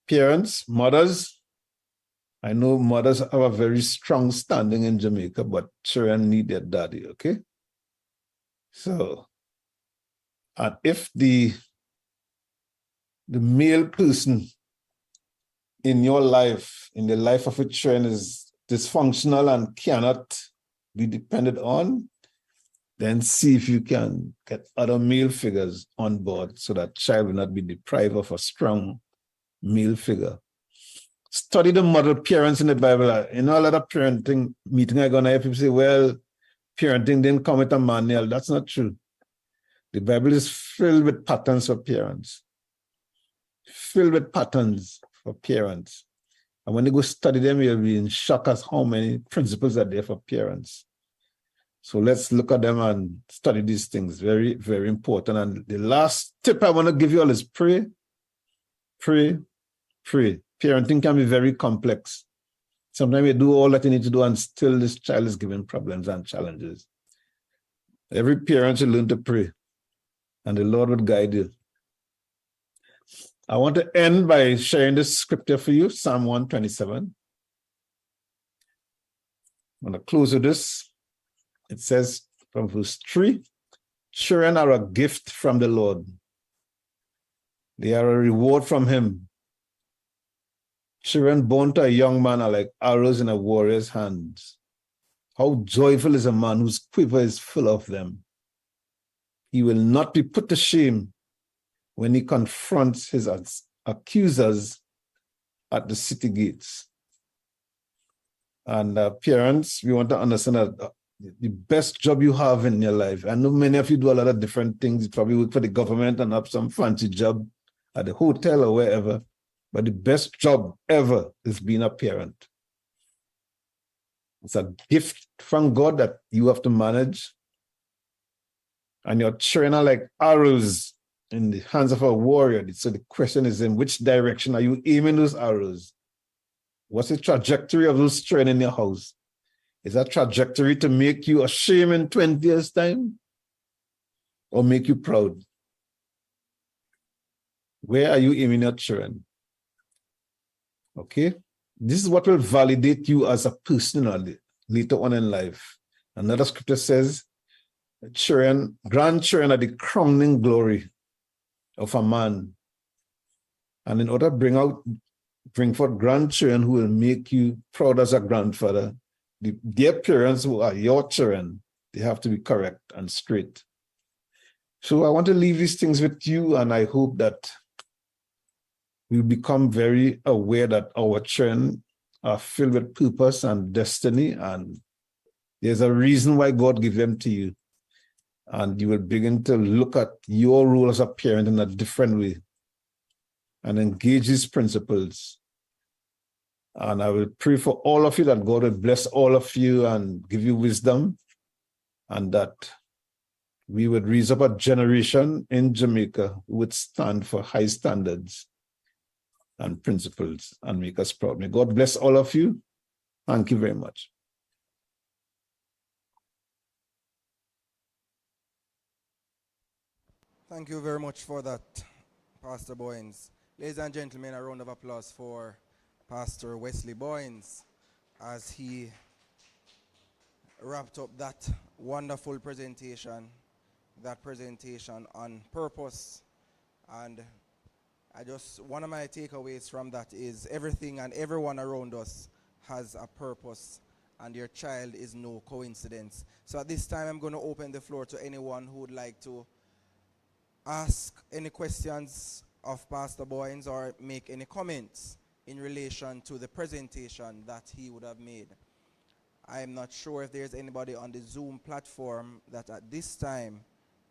parents, mothers. I know mothers have a very strong standing in Jamaica, but children need their daddy, okay? So, and if the male person in your life, in the life of a child, is dysfunctional and cannot be depended on, then see if you can get other male figures on board so that child will not be deprived of a strong male figure. Study the model parents in the Bible. In a lot of parenting meeting, I'm going to hear people say, well, parenting didn't come with a manual. That's not true. The Bible is filled with patterns for parents. Filled with patterns for parents. And when you go study them, you'll be in shock as how many principles are there for parents. So let's look at them and study these things. Very, very important. And the last tip I want to give you all is pray. Pray. Pray. Parenting can be very complex. Sometimes you do all that you need to do and still this child is given problems and challenges. Every parent should learn to pray and the Lord would guide you. I want to end by sharing this scripture for you, Psalm 127. I'm going to close with this. It says from verse 3, children are a gift from the Lord. They are a reward from him. Children born to a young man are like arrows in a warrior's hands. How joyful is a man whose quiver is full of them. He will not be put to shame when he confronts his accusers at the city gates. And parents, we want to understand that the best job you have in your life, I know many of you do a lot of different things. You probably work for the government and have some fancy job at the hotel or wherever. But the best job ever is being a parent. It's a gift from God that you have to manage. And your children are like arrows in the hands of a warrior. So the question is, in which direction are you aiming those arrows? What's the trajectory of those children in your house? Is that trajectory to make you ashamed in 20 years' time? Or make you proud? Where are you aiming your children? Okay, this is what will validate you as a person later on in life. Another scripture says, grandchildren are the crowning glory of a man. And in order to bring forth grandchildren who will make you proud as a grandfather, their parents who are your children, they have to be correct and straight. So I want to leave these things with you, and I hope that we become very aware that our children are filled with purpose and destiny, and There's a reason why God gave them to you. And you will begin to look at your role as a parent in a different way and engage these principles. And I will pray for all of you that God will bless all of you and give you wisdom, and that we would raise up a generation in Jamaica who would stand for high standards and principles and make us proud. May God bless all of you. Thank you very much. Thank you very much for that, Pastor Boyens. Ladies and gentlemen, a round of applause for Pastor Wesley Boyens as he wrapped up that wonderful presentation, on purpose. And one of my takeaways from that is everything and everyone around us has a purpose, and your child is no coincidence. So at this time, I'm going to open the floor to anyone who would like to ask any questions of Pastor Boyens or make any comments in relation to the presentation that he would have made. I am not sure if there's anybody on the Zoom platform that at this time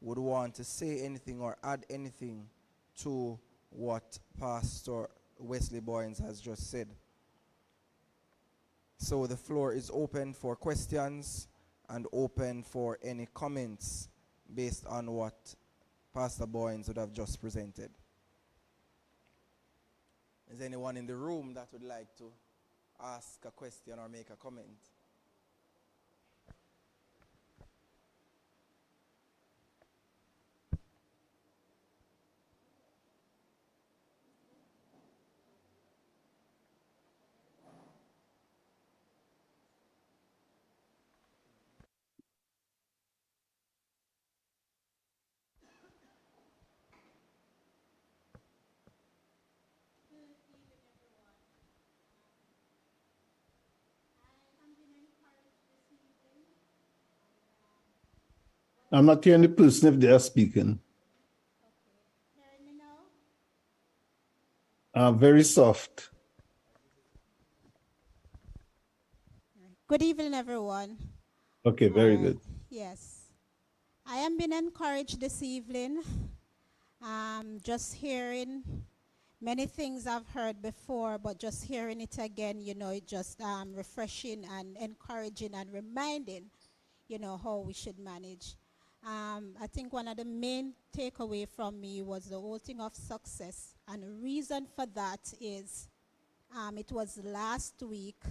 would want to say anything or add anything to what Pastor Wesley Boyens has just said. So the floor is open for questions and open for any comments based on what Pastor Boyens would have just presented. Is anyone in the room that would like to ask a question or make a comment? I'm not hearing the person if they are speaking. Very soft. Good evening, everyone. Okay, very good. Yes. I am being encouraged this evening. Just hearing many things I've heard before, but just hearing it again, it just refreshing and encouraging and reminding, how we should manage. I think one of the main takeaway from me was the whole thing of success. And the reason for that is it was last week.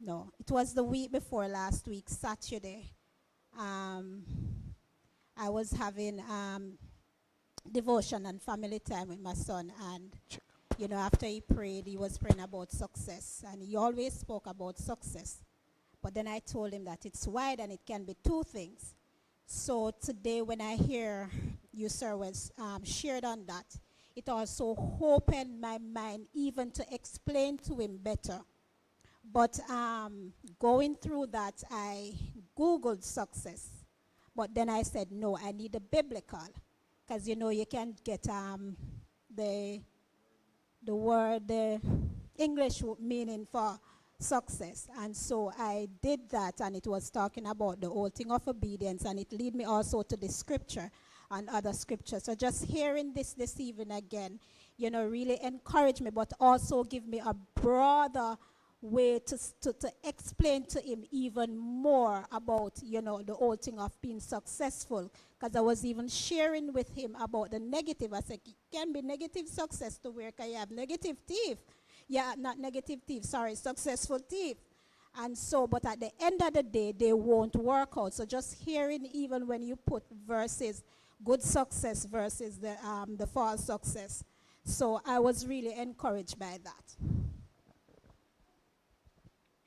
No, it was the week before last week, Saturday. I was having devotion and family time with my son, and after he prayed, he was praying about success, and he always spoke about success. But then I told him that it's wide and it can be two things. So today when I hear you, sir, was shared on that, it also opened my mind even to explain to him better. But going through that, I Googled success. But then I said, no, I need a biblical. Because, you can get the English meaning for success. And so I did that, and it was talking about the whole thing of obedience, and it led me also to the scripture and other scriptures. So just hearing this evening again, really encouraged me, but also give me a broader way to explain to him even more about, the whole thing of being successful. Because I was even sharing with him about the negative. I said, it can be negative success to where you have negative thief. Yeah, not negative thief, sorry, successful thief. And so, but at the end of the day, they won't work out. So just hearing even when you put versus good success versus the false success. So I was really encouraged by that.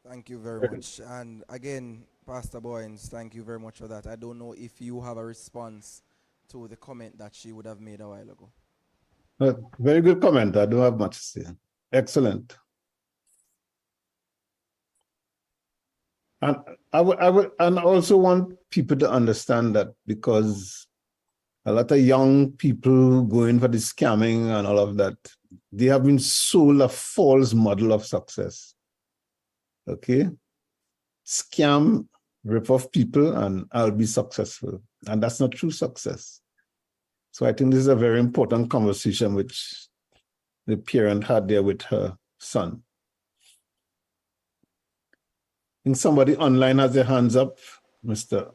Thank you very much. And again, Pastor Boyens, thank you very much for that. I don't know if you have a response to the comment that she would have made a while ago. Very good comment. I don't have much to say. Excellent. And I would and also want people to understand that, because a lot of young people go in for the scamming and all of that, they have been sold a false model of success. Okay? Scam, rip off people, and I'll be successful. And that's not true success. So I think this is a very important conversation which the parent had there with her son. I think somebody online has their hands up, Mr.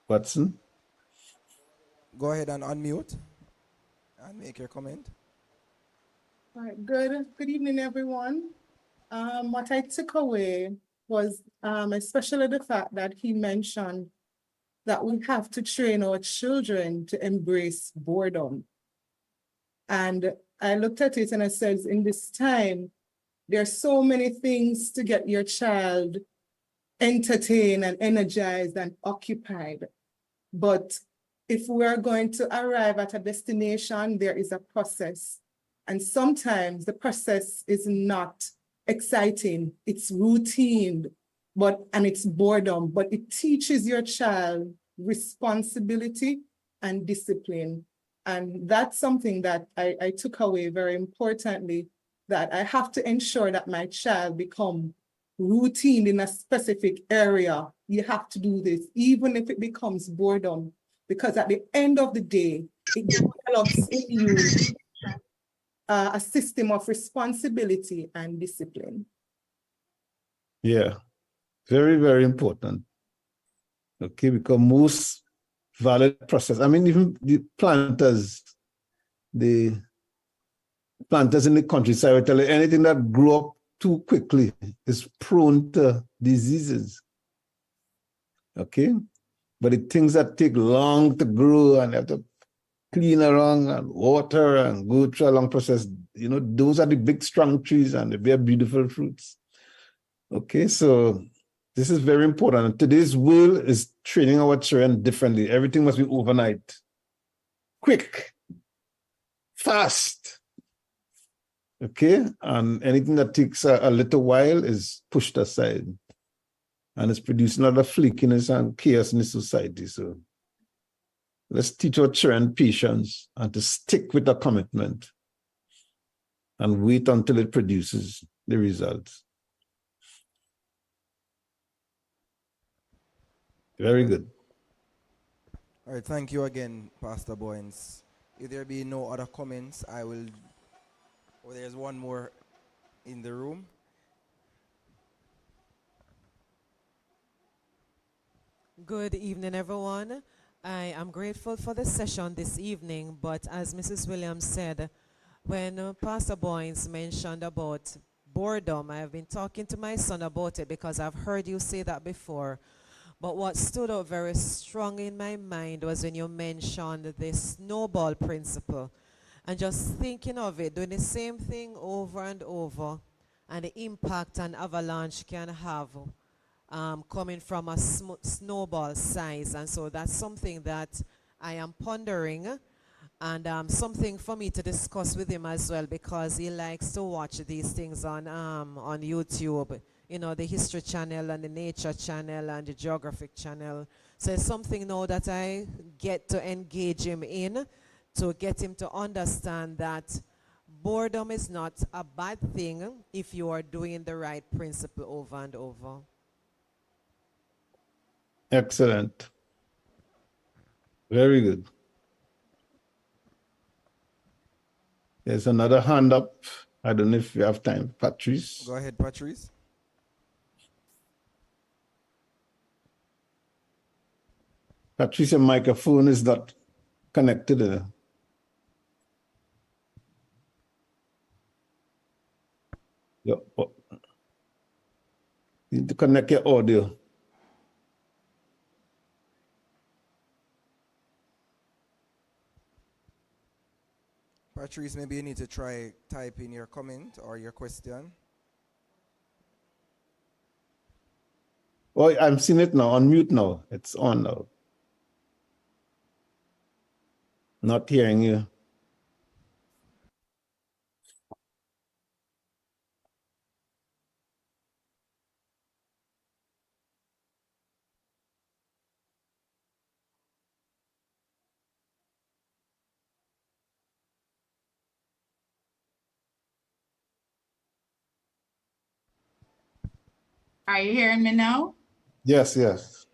Watson. Go ahead and unmute and make your comment. All right, good evening, everyone. What I took away was especially the fact that he mentioned that we have to train our children to embrace boredom. And I looked at it and I said, in this time, there are so many things to get your child entertained and energized and occupied. But if we're going to arrive at a destination, there is a process. And sometimes the process is not exciting, it's routine, and it's boredom, but it teaches your child responsibility and discipline. And that's something that I took away very importantly, that I have to ensure that my child become routine in a specific area. You have to do this, even if it becomes boredom, because at the end of the day, it develops in you a system of responsibility and discipline. Yeah, very, very important. Okay, because most valid process, I mean, even the planters in the countryside will tell you anything that grew up too quickly is prone to diseases. Okay, but the things that take long to grow and have to clean around and water and go through a long process, you know, those are the big strong trees and they bear beautiful fruits. Okay, so this is very important. Today's world is training our children differently. Everything must be overnight, quick, fast. Okay, and anything that takes a little while is pushed aside, and it's producing a lot of flakiness and chaos in the society. So let's teach our children patience and to stick with the commitment and wait until it produces the results. Very good. All right, thank you again, Pastor Boyens. If there be no other comments, there's one more in the room. Good evening, everyone. I am grateful for the session this evening, but as Mrs. Williams said, when Pastor Boyens mentioned about boredom, I have been talking to my son about it because I've heard you say that before. But what stood out very strong in my mind was when you mentioned the snowball principle. And just thinking of it, doing the same thing over and over, and the impact an avalanche can have coming from a snowball size. And so that's something that I am pondering, and something for me to discuss with him as well, because he likes to watch these things on YouTube, you know, the History Channel and the Nature Channel and the Geographic Channel. So it's something now that I get to engage him in, to get him to understand that boredom is not a bad thing if you are doing the right principle over and over. Excellent. Very good. There's another hand up. I don't know if you have time, Patrice. Go ahead, Patrice. Patrice, your microphone is not connected. You need to connect your audio. Patrice, maybe you need to try type in your comment or your question. Oh, I'm seeing it now, on mute now. It's on now. Not hearing you. Are you hearing me now? Yes, yes.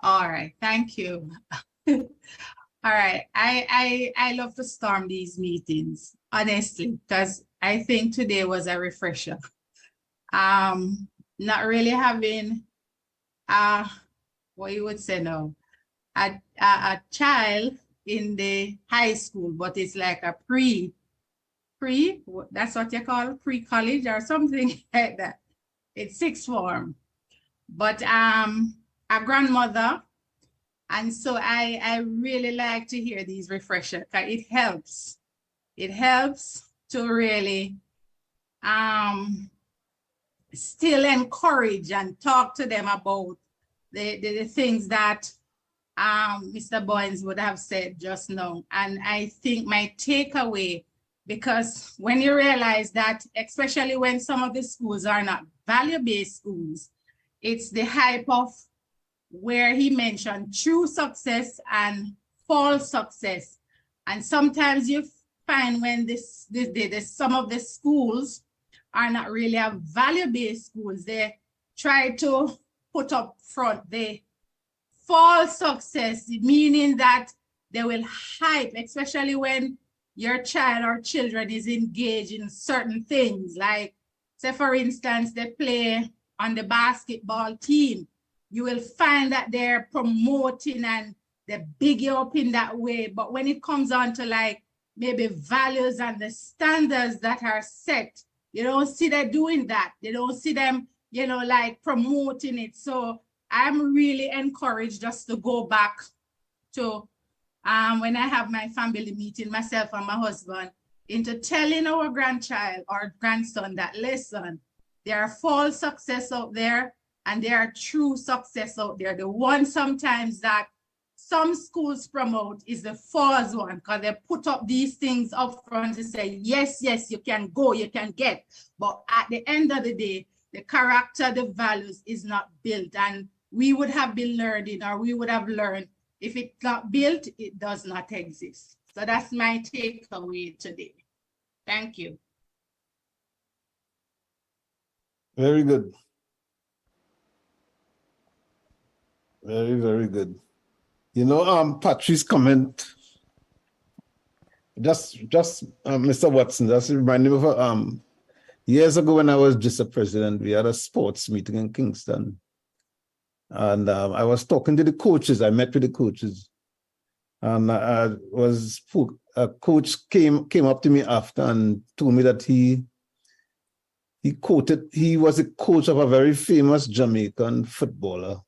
All right, thank you. All right, I love to storm these meetings, honestly, because I think today was a refresher. Not really having what you would say now, a child in the high school, but it's like a pre, that's what you call pre-college or something like that. It's sixth form. But a grandmother, and so I really like to hear these refreshers because it helps. It helps to really still encourage and talk to them about the things that Mr. Boynes would have said just now. And I think my takeaway, because when you realize that, especially when some of the schools are not value-based schools, it's the hype of where he mentioned true success and false success. And sometimes you find when some of the schools are not really a value-based schools, they try to put up front the false success, meaning that they will hype, especially when your child or children is engaged in certain things. Like, say for instance, they play on the basketball team. You will find that they're promoting and they big you up in that way. But when it comes on to like maybe values and the standards that are set, you don't see them doing that. You don't see them, you know, like promoting it. So I'm really encouraged just to go back to when I have my family meeting, myself and my husband, into telling our grandchild or grandson that, listen, there are false success out there and there are true success out there. The one sometimes that some schools promote is the false one, because they put up these things up front to say, yes, yes, you can go, you can get. But at the end of the day, the character, the values is not built. And we would have been learning, or we would have learned, if it's not built, it does not exist. So that's my takeaway today. Thank you. Very good. Very, very good. You know, Patrice's comment, Mr. Watson, that's reminding me of years ago when I was JISA president, we had a sports meeting in Kingston. And I was talking to the coaches. I met with the coaches. And a coach came up to me after and told me that he was a coach of a very famous Jamaican footballer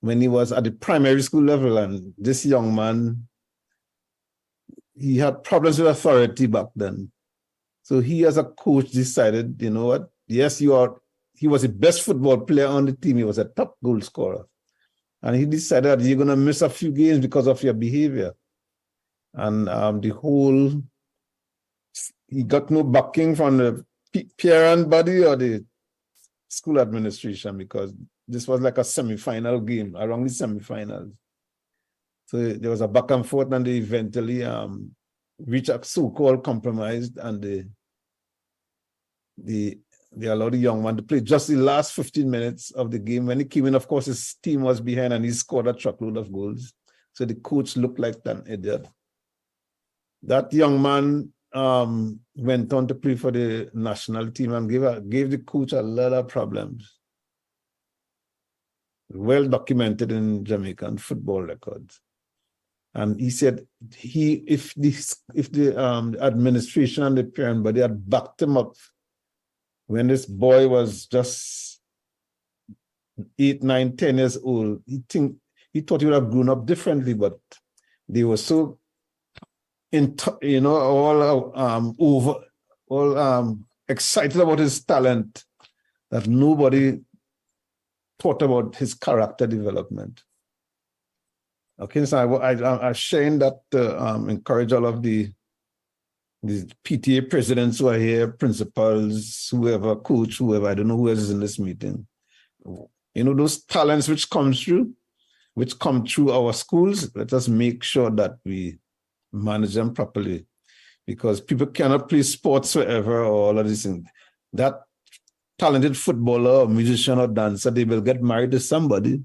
when he was at the primary school level. And this young man, he had problems with authority back then. So he, as a coach, decided, you know what? Yes, he was the best football player on the team. He was a top goal scorer. And he decided that you're going to miss a few games because of your behavior. And he got no backing from the parent body or the school administration, because this was like a semi-final game, around the semi-finals. So there was a back and forth, and they eventually reached a so-called compromise, and they allowed the young man to play just the last 15 minutes of the game. When he came in, of course, his team was behind and he scored a truckload of goals. So the coach looked like an idiot. That young man went on to play for the national team and gave the coach a lot of problems. Well documented in Jamaican football records. And he said if the administration and the parent body had backed him up when this boy was just 8, 9, 10 years old, he thought he would have grown up differently, but they were so excited about his talent that nobody thought about his character development. Okay, so I'm sharing that to encourage all of the PTA presidents who are here, principals, whoever, coach, whoever, I don't know who else is in this meeting. You know, those talents which come through our schools, let us make sure that we manage them properly, because people cannot play sports forever or all of these things. That talented footballer or musician or dancer, they will get married to somebody.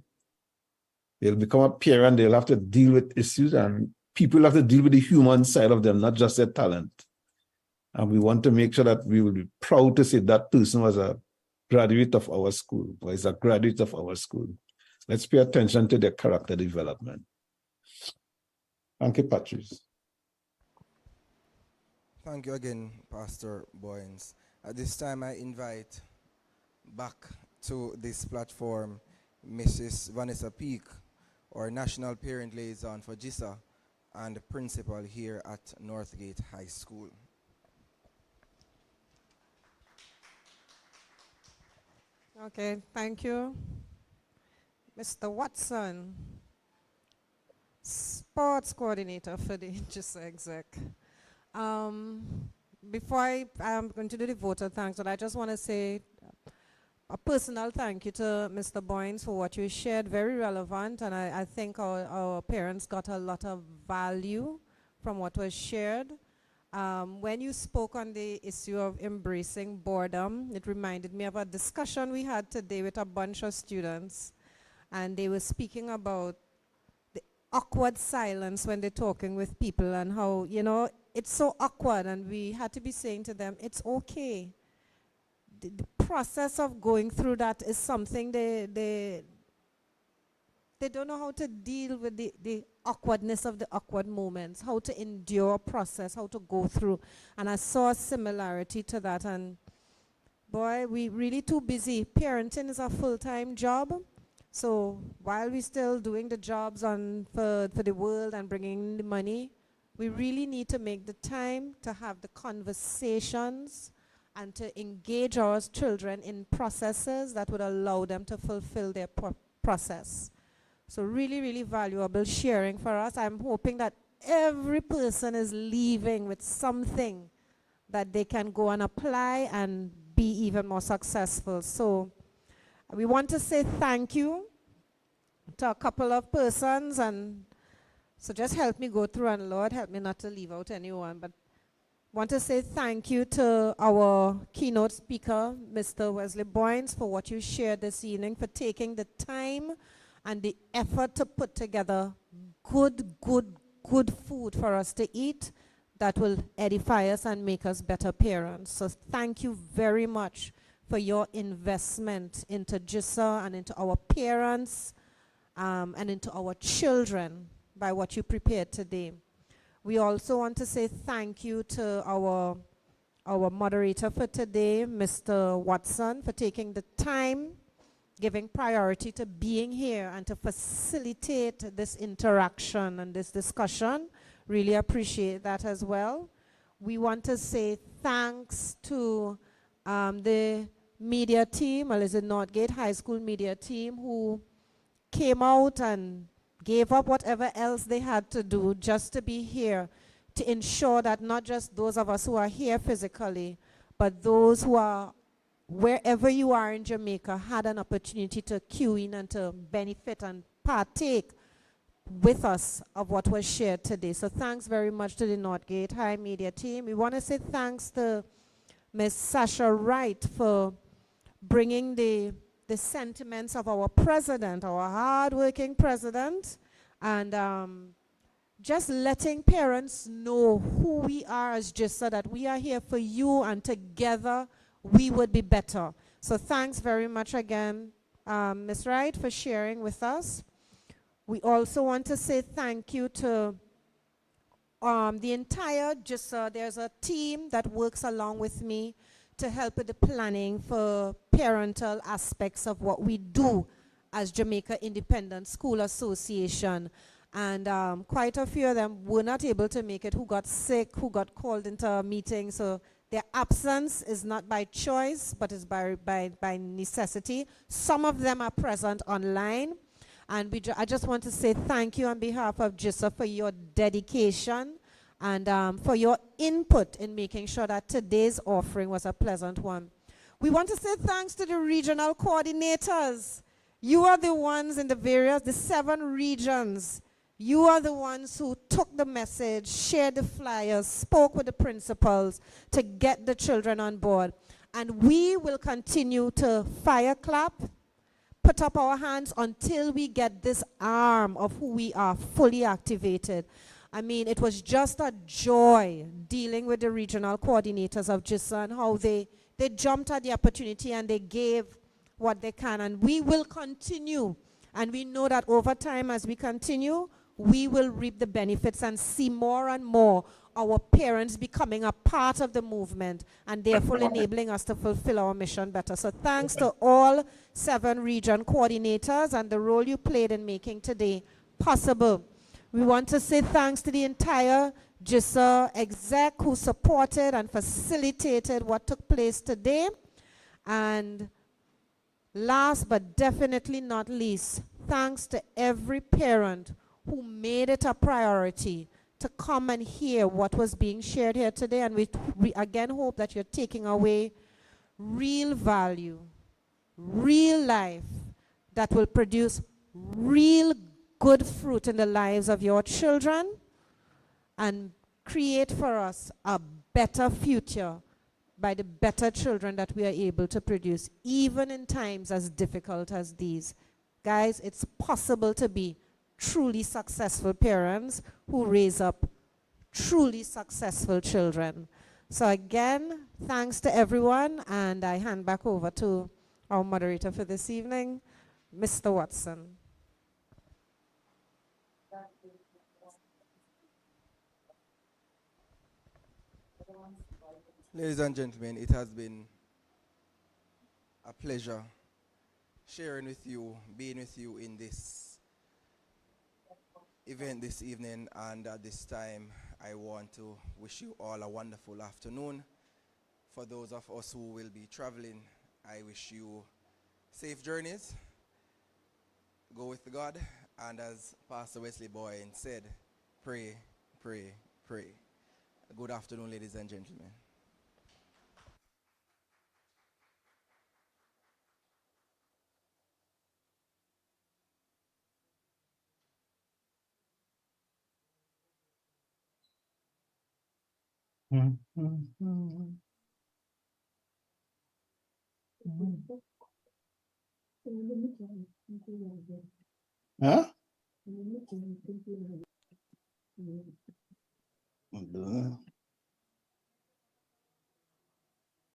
They'll become a parent, they'll have to deal with issues, and people have to deal with the human side of them, not just their talent. And we want to make sure that we will be proud to say that person was a graduate of our school, or is a graduate of our school. Let's pay attention to their character development. Thank you, Patrice. Thank you again, Pastor Boyens. At this time, I invite back to this platform Mrs. Vanessa Peak, our National Parent Liaison for JISA and Principal here at Northgate High School. Okay, thank you. Mr. Watson, sports coordinator for the JISA exec. Before I'm going to do the voter thanks, but I just want to say a personal thank you to Mr. Boyens for what you shared, very relevant, and I think our parents got a lot of value from what was shared. When you spoke on the issue of embracing boredom, it reminded me of a discussion we had today with a bunch of students, and they were speaking about the awkward silence when they're talking with people and how, you know, it's so awkward, and we had to be saying to them, it's okay. The process of going through that is something they don't know how to deal with the awkwardness of the awkward moments, how to endure a process, how to go through. And I saw a similarity to that, and boy, we really too busy. Parenting is a full-time job. So while we're still doing the jobs for the world and bringing the money, we really need to make the time to have the conversations and to engage our children in processes that would allow them to fulfill their process. So really, really valuable sharing for us. I'm hoping that every person is leaving with something that they can go and apply and be even more successful. So we want to say thank you to a couple of persons, and so just help me go through, and Lord, help me not to leave out anyone. But want to say thank you to our keynote speaker, Mr. Wesley Boyens, for what you shared this evening, for taking the time and the effort to put together good food for us to eat that will edify us and make us better parents. So thank you very much for your investment into JISA and into our parents and into our children by what you prepared today. We also want to say thank you to our moderator for today, Mr. Watson, for taking the time, giving priority to being here and to facilitate this interaction and this discussion. Really appreciate that as well. We want to say thanks to the media team, well, it's the Northgate High School media team, who came out and gave up whatever else they had to do just to be here, to ensure that not just those of us who are here physically, but those who are wherever you are in Jamaica had an opportunity to cue in and to benefit and partake with us of what was shared today. So thanks very much to the Northgate High Media team. We want to say thanks to Ms. Sasha Wright for bringing the sentiments of our president, our hard-working president, and just letting parents know who we are as JISA, that we are here for you, and together we would be better. So thanks very much again, Ms. Wright, for sharing with us. We also want to say thank you to the entire JISA. There's a team that works along with me to help with the planning for parental aspects of what we do as Jamaica Independent School Association. And quite a few of them were not able to make it, who got sick, who got called into a meeting. So their absence is not by choice, but is by necessity. Some of them are present online. And I just want to say thank you on behalf of JISA for your dedication and for your input in making sure that today's offering was a pleasant one. We want to say thanks to the regional coordinators. You are the ones in the 7 regions. You are the ones who took the message, shared the flyers, spoke with the principals to get the children on board. And we will continue to fire clap, put up our hands until we get this arm of who we are fully activated. I mean, it was just a joy dealing with the regional coordinators of JISA and how they jumped at the opportunity and they gave what they can. And we will continue. And we know that over time, as we continue, we will reap the benefits and see more and more our parents becoming a part of the movement and therefore enabling us to fulfill our mission better. So thanks to all 7 region coordinators and the role you played in making today possible. We want to say thanks to the entire JISA exec who supported and facilitated what took place today. And last but definitely not least, thanks to every parent who made it a priority to come and hear what was being shared here today. And we again hope that you're taking away real value, real life that will produce real good fruit in the lives of your children and create for us a better future by the better children that we are able to produce, even in times as difficult as these. Guys, it's possible to be truly successful parents who raise up truly successful children. So again, thanks to everyone, and I hand back over to our moderator for this evening, Mr. Watson. Ladies and gentlemen, it has been a pleasure sharing with you, being with you in this event this evening, and at this time I want to wish you all a wonderful afternoon. For those of us who will be traveling, I wish you safe journeys. Go with God, and as Pastor Wesley Boyne said, pray, pray, pray. Good afternoon, ladies and gentlemen. Huh?